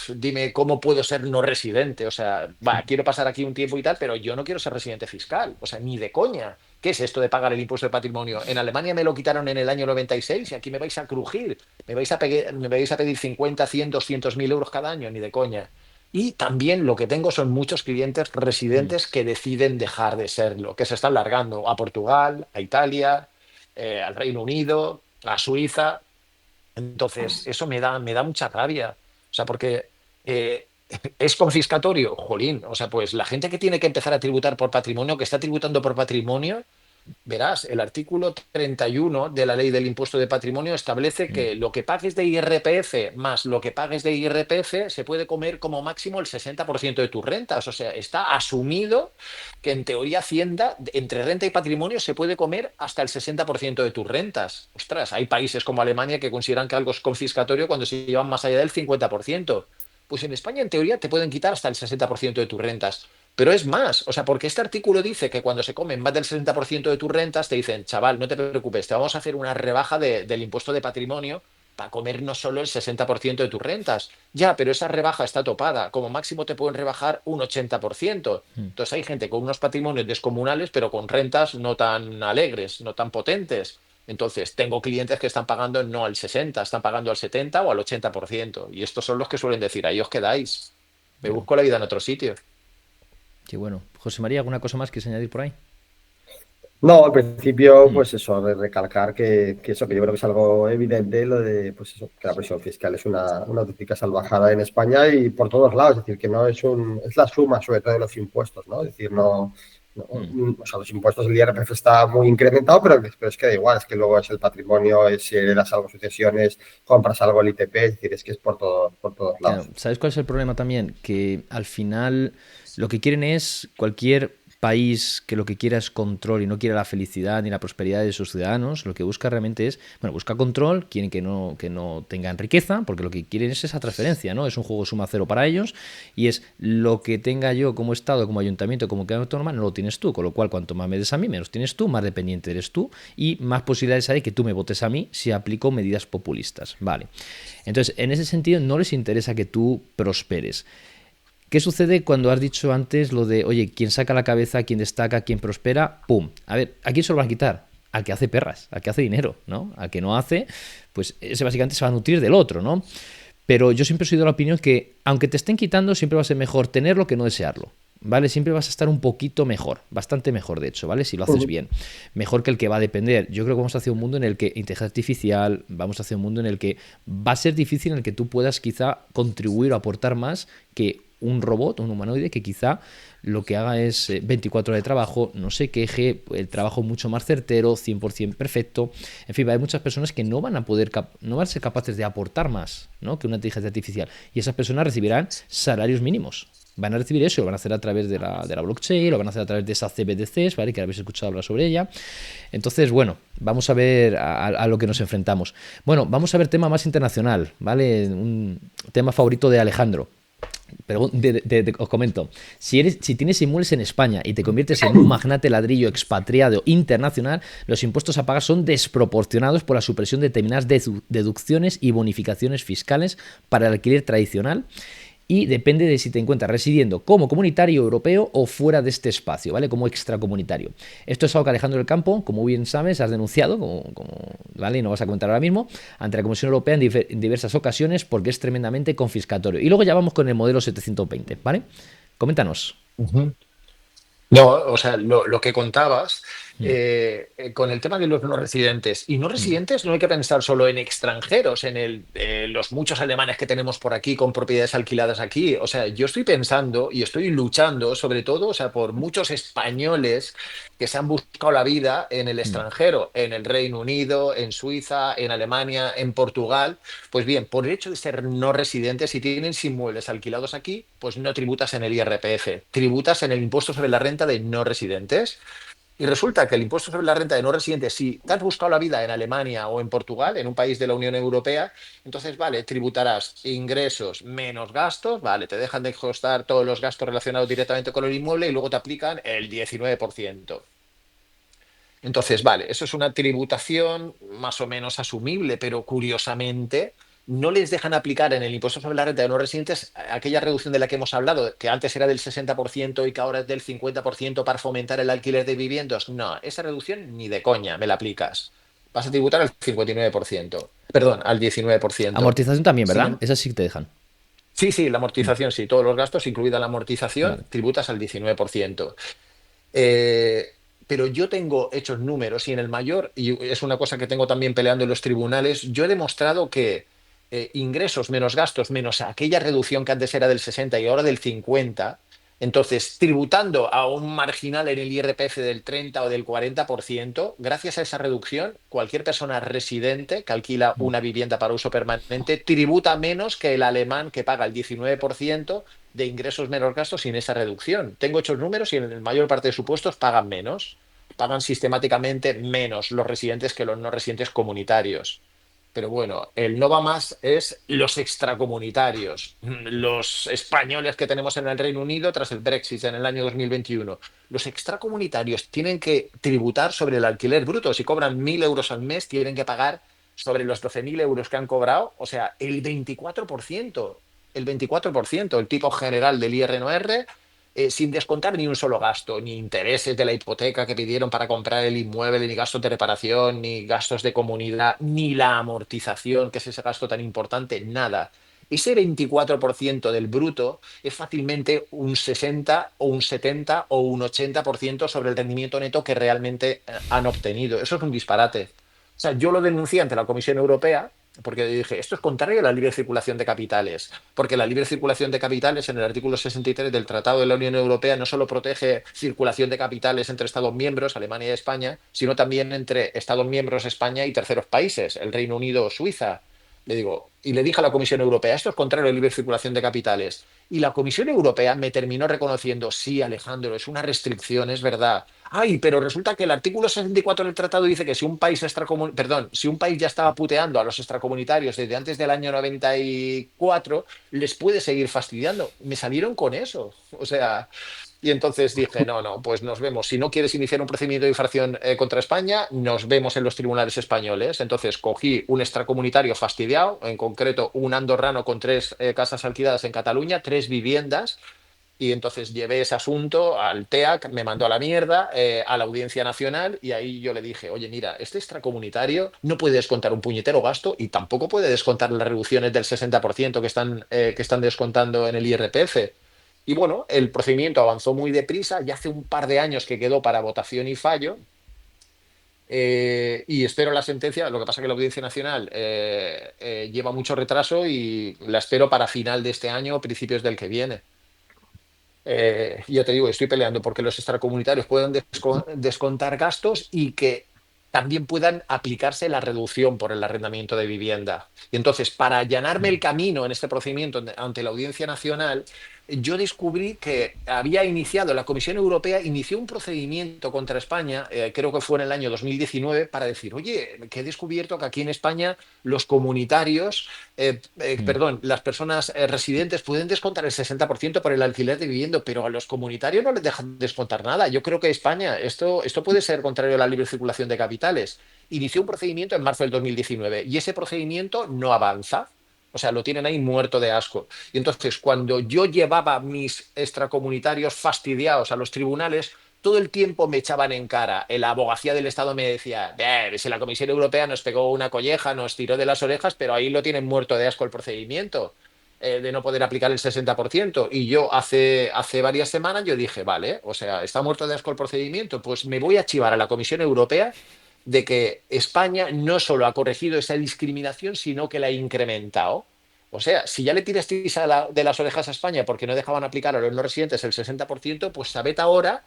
dime cómo puedo ser no residente. O sea, va, quiero pasar aquí un tiempo y tal, pero yo no quiero ser residente fiscal. O sea, ni de coña. ¿Qué es esto de pagar el impuesto de patrimonio? En Alemania me lo quitaron en el año 96 y aquí me vais a crujir. Me vais a pedir 50, 100, 200.000 euros cada año, ni de coña. Y también lo que tengo son muchos clientes Mm. residentes que deciden dejar de serlo, que se están largando a Portugal, a Italia, al Reino Unido, a Suiza. Entonces, eso me da mucha rabia. O sea, porque eh, es confiscatorio, jolín. O sea, pues la gente que tiene que empezar a tributar por patrimonio, que está tributando por patrimonio, verás, el artículo 31 de la ley del impuesto de patrimonio establece Mm. que lo que pagues de IRPF más lo que pagues de IRPF se puede comer como máximo el 60% de tus rentas. O sea, está asumido que en teoría Hacienda, entre renta y patrimonio, se puede comer hasta el 60% de tus rentas. Ostras, hay países como Alemania que consideran que algo es confiscatorio cuando se llevan más allá del 50%. Pues en España, en teoría, te pueden quitar hasta el 60% de tus rentas. Pero es más, o sea, porque este artículo dice que cuando se comen más del 60% de tus rentas, te dicen, chaval, no te preocupes, te vamos a hacer una rebaja del impuesto de patrimonio para comernos solo el 60% de tus rentas. Ya, pero esa rebaja está topada. Como máximo te pueden rebajar un 80%. Mm. Entonces hay gente con unos patrimonios descomunales, pero con rentas no tan alegres, no tan potentes. Entonces, tengo clientes que están pagando no al 60, están pagando al 70 o al 80%. Y estos son los que suelen decir, ahí os quedáis. Me Ya. busco la vida en otro sitio. Qué bueno. José María, ¿alguna cosa más que añadir por ahí? No, al principio, Mm. pues eso, de recalcar que eso, que yo creo que es algo evidente, lo de, pues eso, que la presión fiscal es una auténtica salvajada en España y por todos lados, es decir, que no es es la suma sobre todo de los impuestos, ¿no? Es decir, Mm. o sea, los impuestos, el IRPF está muy incrementado, pero es que da igual, es que luego es el patrimonio, es si heredas algo, sucesiones, compras algo, el ITP, es decir, es que es por todos Claro, lados. ¿sabes cuál es el problema también? Que al final lo que quieren es cualquier país que lo que quiera es control y no quiere la felicidad ni la prosperidad de sus ciudadanos, lo que busca realmente es, bueno, busca control, quieren que no tengan riqueza, porque lo que quieren es esa transferencia, ¿no? Es un juego suma cero para ellos y es lo que tenga yo como Estado, como ayuntamiento, como comunidad autónoma, no lo tienes tú, con lo cual cuanto más me des a mí, menos tienes tú, más dependiente eres tú y más posibilidades hay que tú me votes a mí si aplico medidas populistas, ¿vale? Entonces, en ese sentido, no les interesa que tú prosperes. ¿Qué sucede cuando has dicho antes lo de, oye, quien saca la cabeza, quien destaca, quien prospera? ¡Pum! A ver, ¿a quién se lo van a quitar? Al que hace perras, al que hace dinero, ¿no? Al que no hace, pues ese básicamente se va a nutrir del otro, ¿no? Pero yo siempre he sido de la opinión que, aunque te estén quitando, siempre va a ser mejor tenerlo que no desearlo. ¿Vale? Siempre vas a estar un poquito mejor, bastante mejor de hecho, ¿vale? Si lo haces bien. Mejor que el que va a depender. Yo creo que vamos hacia un mundo en el que inteligencia artificial, vamos hacia un mundo en el que va a ser difícil en el que tú puedas quizá contribuir o aportar más que un robot, un humanoide, que quizá lo que haga es 24 horas de trabajo, no se queje, el trabajo mucho más certero, 100% perfecto. En fin, hay muchas personas que no van a poder, no van a ser capaces de aportar más, ¿no? Que una inteligencia artificial. Y esas personas recibirán salarios mínimos. Van a recibir eso, lo van a hacer a través de la blockchain, lo van a hacer a través de esas CBDCs, ¿vale? Que habéis escuchado hablar sobre ella. Entonces, bueno, vamos a ver a lo que nos enfrentamos. Bueno, vamos a ver tema más internacional, ¿vale? Un tema favorito de Alejandro. Pero os comento, si tienes inmuebles en España y te conviertes en un magnate ladrillo expatriado internacional, los impuestos a pagar son desproporcionados por la supresión de determinadas deducciones y bonificaciones fiscales para el alquiler tradicional y depende de si te encuentras residiendo como comunitario europeo o fuera de este espacio, ¿vale? Como extracomunitario. Esto es algo que Alejandro del Campo, como bien sabes, has denunciado, ¿vale? Y no vas a comentar ahora mismo, ante la Comisión Europea en diversas ocasiones porque es tremendamente confiscatorio. Y luego ya vamos con el modelo 720, ¿vale? Coméntanos. Ujú. No, o sea, lo que contabas Mm. con el tema de los no residentes. Y no Mm. residentes no hay que pensar solo en extranjeros, en los muchos alemanes que tenemos por aquí con propiedades alquiladas aquí. O sea, yo estoy pensando y estoy luchando sobre todo, o sea, por muchos españoles que se han buscado la vida en el Mm. extranjero, en el Reino Unido, en Suiza, en Alemania, en Portugal. Pues bien, por el hecho de ser no residentes, si tienes inmuebles alquilados aquí, pues no tributas en el IRPF, tributas en el impuesto sobre la renta de no residentes. Y resulta que el impuesto sobre la renta de no residentes, si te has buscado la vida en Alemania o en Portugal, en un país de la Unión Europea, entonces, vale, tributarás ingresos menos gastos, vale, te dejan de costar todos los gastos relacionados directamente con el inmueble y luego te aplican el 19%. Entonces, vale, eso es una tributación más o menos asumible, pero curiosamente no les dejan aplicar en el impuesto sobre la renta de no residentes aquella reducción de la que hemos hablado, que antes era del 60% y que ahora es del 50% para fomentar el alquiler de viviendas. No, esa reducción ni de coña me la aplicas. Vas a tributar al 59%, perdón, al 19%. Amortización también, Sin ¿verdad? em- Esas sí que te dejan. sí, sí, la Mm, amortización, sí, todos los gastos, incluida la amortización, vale. tributas al 19%. Eh, pero yo tengo hechos números y en el mayor, y es una cosa que tengo también peleando en los tribunales, yo he demostrado que ingresos menos gastos, menos aquella reducción que antes era del 60 y ahora del 50, entonces tributando a un marginal en el IRPF del 30 o del 40%, gracias a esa reducción, cualquier persona residente que alquila Mm. una vivienda para uso permanente tributa menos que el alemán que paga el 19% de ingresos menos gastos sin esa reducción. Tengo hechos números y en la mayor parte de supuestos pagan menos. Pagan sistemáticamente menos los residentes que los no residentes comunitarios. Pero bueno, el no va más es los extracomunitarios, los españoles que tenemos en el Reino Unido tras el Brexit en el año 2021. Los extracomunitarios tienen que tributar sobre el alquiler bruto. Si cobran 1.000 euros al mes, tienen que pagar sobre los 12.000 euros que han cobrado, o sea, el 24%. El 24%, el tipo general del IRNR, sin descontar ni un solo gasto, ni intereses de la hipoteca que pidieron para comprar el inmueble, ni gastos de reparación, ni gastos de comunidad, ni la amortización, que es ese gasto tan importante, nada. Ese 24% del bruto es fácilmente un 60 o un 70 o un 80% sobre el rendimiento neto que realmente han obtenido. Eso es un disparate. O sea, yo lo denuncié ante la Comisión Europea porque dije, esto es contrario a la libre circulación de capitales, porque la libre circulación de capitales en el artículo 63 del Tratado de la Unión Europea no solo protege circulación de capitales entre Estados miembros, Alemania y España, sino también entre Estados miembros, España y terceros países, el Reino Unido o Suiza. Le digo, y le dije a la Comisión Europea, esto es contrario a la libre circulación de capitales. Y la Comisión Europea me terminó reconociendo, sí, Alejandro, es una restricción, es verdad. Ay, pero resulta que el artículo 64 del tratado dice que si un país perdón, si un país ya estaba puteando a los extracomunitarios desde antes del año 94, les puede seguir fastidiando. Me salieron con eso. O sea, y entonces dije, no, no, pues nos vemos. Si no quieres iniciar un procedimiento de infracción contra España, nos vemos en los tribunales españoles. Entonces cogí un extracomunitario fastidiado, en concreto un andorrano con tres casas alquiladas en Cataluña, tres viviendas, y entonces llevé ese asunto al TEAC, me mandó a la mierda, a la Audiencia Nacional, y ahí yo le dije, oye, mira, este extracomunitario no puede descontar un puñetero gasto y tampoco puede descontar las reducciones del 60% que están descontando en el IRPF. Y bueno, el procedimiento avanzó muy deprisa, ya hace un par de años que quedó para votación y fallo, y espero la sentencia. Lo que pasa es que la Audiencia Nacional lleva mucho retraso y la espero para final de este año o principios del que viene. Yo te digo, estoy peleando porque los extracomunitarios puedan descontar gastos y que también puedan aplicarse la reducción por el arrendamiento de vivienda. Y entonces, para allanarme el camino en este procedimiento ante la Audiencia Nacional, yo descubrí que había iniciado, la Comisión Europea inició un procedimiento contra España, creo que fue en el año 2019, para decir, oye, que he descubierto que aquí en España los comunitarios Mm. perdón, las personas residentes pueden descontar el 60% por el alquiler de vivienda, pero a los comunitarios no les dejan descontar nada. Yo creo que España, esto puede ser contrario a la libre circulación de capitales. Inició un procedimiento en marzo del 2019 y ese procedimiento no avanza. O sea, lo tienen ahí muerto de asco. Y entonces, cuando yo llevaba mis extracomunitarios fastidiados a los tribunales, todo el tiempo me echaban en cara. La abogacía del Estado me decía, si la Comisión Europea nos pegó una colleja, nos tiró de las orejas, pero ahí lo tienen muerto de asco el procedimiento, de no poder aplicar el 60%. Y yo hace varias semanas yo dije, vale, o sea, está muerto de asco el procedimiento, pues me voy a chivar a la Comisión Europea de que España no solo ha corregido esa discriminación, sino que la ha incrementado. O sea, si ya le tirasteis de las orejas a España porque no dejaban aplicar a los no residentes el 60%, pues sabed ahora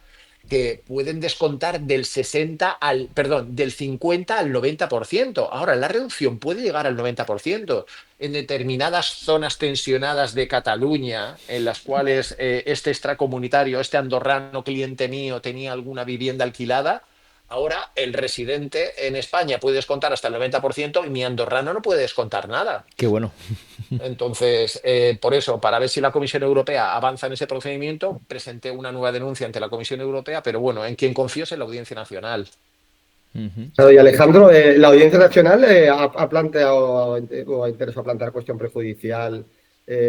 que pueden descontar del 50 al 90%. Ahora, la reducción puede llegar al 90% en determinadas zonas tensionadas de Cataluña, en las cuales este extracomunitario, este andorrano cliente mío tenía alguna vivienda alquilada. Ahora el residente en España puede descontar hasta el 90% y mi andorrano no puede descontar nada. Qué bueno. Entonces, por eso, para ver si la Comisión Europea avanza en ese procedimiento, presenté una nueva denuncia ante la Comisión Europea, pero bueno, en quien confío es en la Audiencia Nacional. Ujú. Claro, y Alejandro, la Audiencia Nacional ha planteado o ha interesado plantear cuestión prejudicial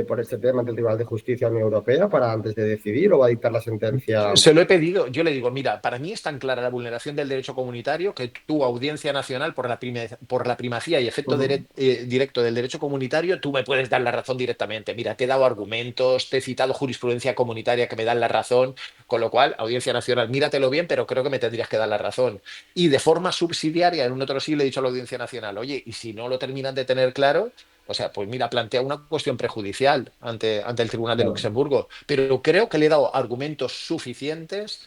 por este tema ante el Tribunal de Justicia de la Unión Europea para antes de decidir o va a dictar la sentencia. Se lo he pedido, yo le digo, mira, para mí es tan clara la vulneración del derecho comunitario que tu Audiencia Nacional, por la primacía y efecto Ujú. directo del derecho comunitario, tú me puedes dar la razón directamente. Mira, te he dado argumentos, te he citado jurisprudencia comunitaria que me dan la razón, con lo cual, Audiencia Nacional, míratelo bien, pero creo que me tendrías que dar la razón. Y de forma subsidiaria, en un otro sí le he dicho a la Audiencia Nacional, oye, y si no lo terminan de tener claro, o sea, pues mira, plantea una cuestión prejudicial ante el Tribunal de Claro. Luxemburgo, pero creo que le he dado argumentos suficientes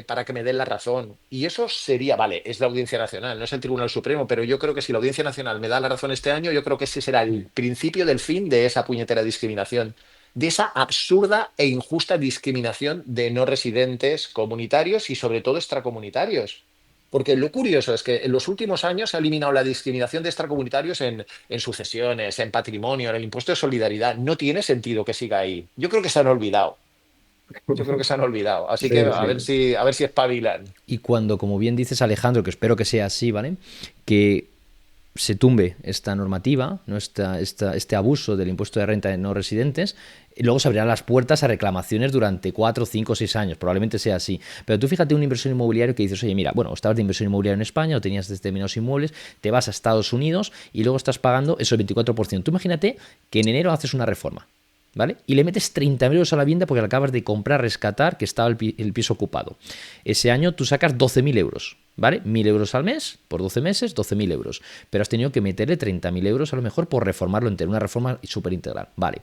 para que me den la razón. Y eso sería, vale, es la Audiencia Nacional, no es el Tribunal Supremo, pero yo creo que si la Audiencia Nacional me da la razón este año, yo creo que ese será el principio del fin de esa puñetera discriminación, de esa absurda e injusta discriminación de no residentes comunitarios y sobre todo extracomunitarios. Porque lo curioso es que en los últimos años se ha eliminado la discriminación de extracomunitarios en sucesiones, en patrimonio, en el impuesto de solidaridad. No tiene sentido que siga ahí. Yo creo que se han olvidado. Yo creo que se han olvidado. Así que Sí, sí. a ver si espabilan. Y cuando, como bien dices Alejandro, que espero que sea así, ¿vale? Que se tumbe esta normativa, ¿no? Este abuso del impuesto de renta de no residentes, y luego se abrirán las puertas a reclamaciones durante 4, 5, 6 años, probablemente sea así. Pero tú fíjate un inversor inmobiliario que dices, oye, mira, bueno, estabas de inversión inmobiliaria en España o tenías determinados inmuebles, te vas a Estados Unidos y luego estás pagando eso el 24%. Tú imagínate que en enero haces una reforma, ¿vale? Y le metes 30.000 euros a la vivienda porque la acabas de comprar, rescatar, que estaba el piso ocupado. Ese año tú sacas 12.000 euros, ¿vale? 1.000 euros al mes, por 12 meses, 12.000 euros. Pero has tenido que meterle 30.000 euros a lo mejor por reformarlo entero, una reforma súper integral, ¿vale?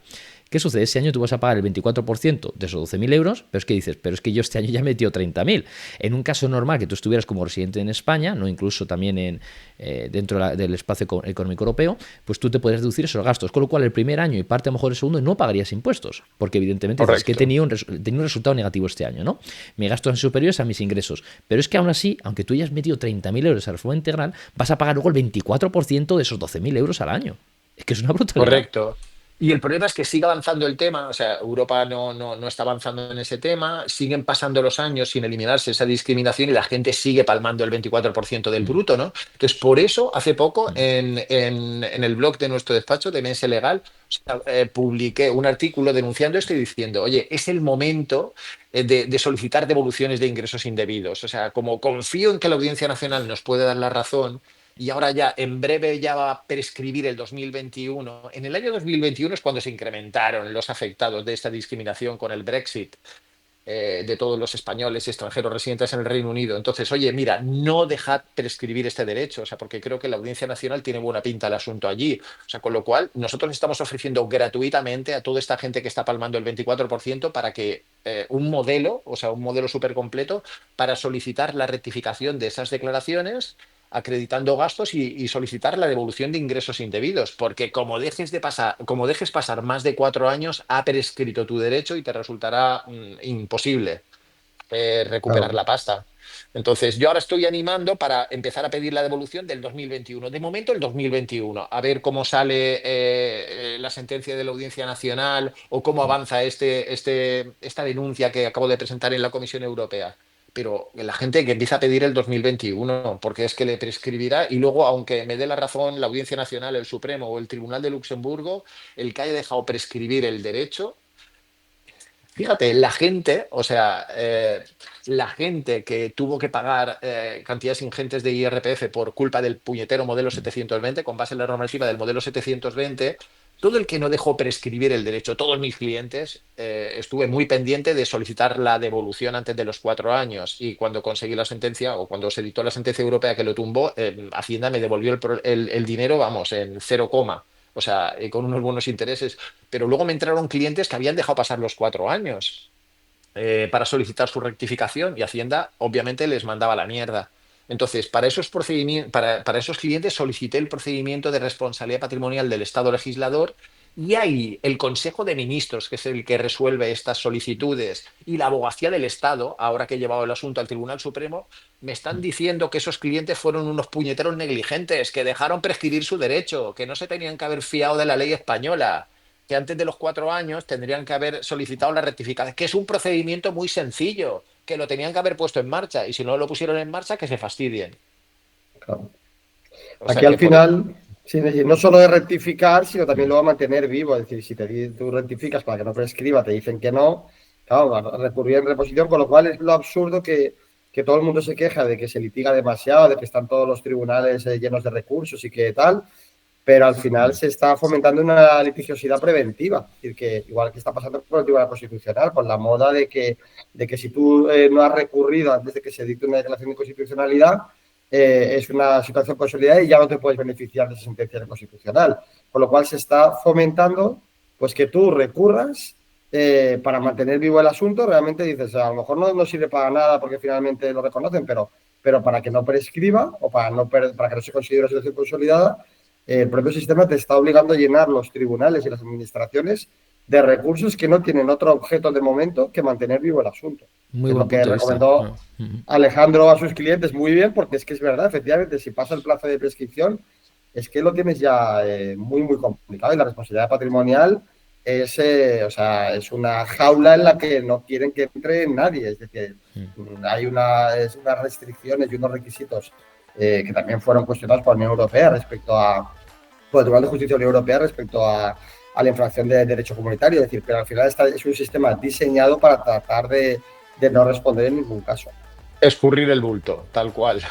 ¿Qué sucede? Ese año tú vas a pagar el 24% de esos 12.000 euros, pero es que dices, pero es que yo este año ya he metido 30.000. En un caso normal que tú estuvieras como residente en España, no incluso también dentro del espacio económico europeo, pues tú te podrías deducir esos gastos, con lo cual el primer año y parte a lo mejor el segundo no pagarías impuestos, porque evidentemente dices que he Correcto. tenido un resultado negativo este año, ¿no? Mis gastos son superiores a mis ingresos, pero es que aún así, aunque tú hayas metido 30.000 euros a la reforma integral, vas a pagar luego el 24% de esos 12.000 euros al año. Es que es una brutalidad. Correcto. Y el problema es que sigue avanzando el tema, o sea, Europa no está avanzando en ese tema, siguen pasando los años sin eliminarse esa discriminación y la gente sigue palmando el 24% del Mm, bruto, ¿no? Entonces, por eso, hace poco, mm. en el blog de nuestro despacho de Mense Legal, o sea, publiqué un artículo denunciando esto y diciendo, oye, es el momento de solicitar devoluciones de ingresos indebidos. O sea, como confío en que la Audiencia Nacional nos puede dar la razón y ahora ya en breve ya va a prescribir el 2021. En el año 2021 es cuando se incrementaron los afectados de esta discriminación con el Brexit de todos los españoles y extranjeros residentes en el Reino Unido. Entonces, oye, mira, no dejad prescribir este derecho, o sea, porque creo que la Audiencia Nacional tiene buena pinta el asunto allí. O sea, con lo cual, nosotros estamos ofreciendo gratuitamente a toda esta gente que está palmando el 24% para que un modelo, o sea, un modelo súper completo para solicitar la rectificación de esas declaraciones acreditando gastos y solicitar la devolución de ingresos indebidos, porque como dejes pasar más de 4 años, ha prescrito tu derecho y te resultará imposible recuperar Claro. la pasta. Entonces, yo ahora estoy animando para empezar a pedir la devolución del 2021. De momento, el 2021. A ver cómo sale la sentencia de la Audiencia Nacional o cómo avanza esta denuncia que acabo de presentar en la Comisión Europea. Pero la gente que empieza a pedir el 2021, porque es que le prescribirá y luego, aunque me dé la razón la Audiencia Nacional, el Supremo o el Tribunal de Luxemburgo, el que haya dejado prescribir el derecho. Fíjate, la gente, o sea, la gente que tuvo que pagar cantidades ingentes de IRPF por culpa del puñetero modelo 720, con base en la normativa del modelo 720, todo el que no dejó prescribir el derecho, todos mis clientes, estuve muy pendiente de solicitar la devolución antes de los 4 años y cuando conseguí la sentencia o cuando se dictó la sentencia europea que lo tumbó, Hacienda me devolvió el dinero, vamos, en cero coma. O sea, con unos buenos intereses, pero luego me entraron clientes que habían dejado pasar los 4 años. para solicitar su rectificación y Hacienda obviamente les mandaba la mierda. Entonces, para esos para esos clientes solicité el procedimiento de responsabilidad patrimonial del Estado legislador y ahí el Consejo de Ministros, que es el que resuelve estas solicitudes, y la Abogacía del Estado, ahora que he llevado el asunto al Tribunal Supremo, me están diciendo que esos clientes fueron unos puñeteros negligentes, que dejaron prescribir su derecho, que no se tenían que haber fiado de la ley española, que antes de los 4 años tendrían que haber solicitado la rectificación, que es un procedimiento muy sencillo, que lo tenían que haber puesto en marcha, y si no lo pusieron en marcha, que se fastidien. Claro. O sea Aquí al que final, sí, no solo es rectificar, sino también lo va a mantener vivo. Es decir, si tú rectificas para que no prescriba, te dicen que no, claro, va a recurrir en reposición, con lo cual es lo absurdo que todo el mundo se queja de que se litiga demasiado, de que están todos los tribunales llenos de recursos y que tal, pero al final se está fomentando una litigiosidad preventiva. Es decir, que igual que está pasando con el Tribunal Constitucional, con la moda de que si tú no has recurrido antes de que se dicte una declaración de constitucionalidad, es una situación consolidada y ya no te puedes beneficiar de esa sentencia constitucional. Con lo cual se está fomentando pues que tú recurras para mantener vivo el asunto. Realmente dices, a lo mejor no sirve para nada porque finalmente lo reconocen, pero para que no prescriba o para que no se considere una situación consolidada, el propio sistema te está obligando a llenar los tribunales y las administraciones de recursos que no tienen otro objeto de momento que mantener vivo el asunto. Muy Es buen lo que punto de vista. recomendó Alejandro a sus clientes muy bien, porque es que es verdad, efectivamente, si pasa el plazo de prescripción, es que lo tienes ya muy, muy complicado y la responsabilidad patrimonial es una jaula en la que no quieren que entre nadie. Es decir, hay unas restricciones y unos requisitos que también fueron cuestionados por la Unión Europea por el Tribunal de Justicia de la Unión Europea respecto a la infracción de derecho comunitario. Es decir, pero al final es un sistema diseñado para tratar de no responder en ningún caso. escurrir el bulto, tal cual.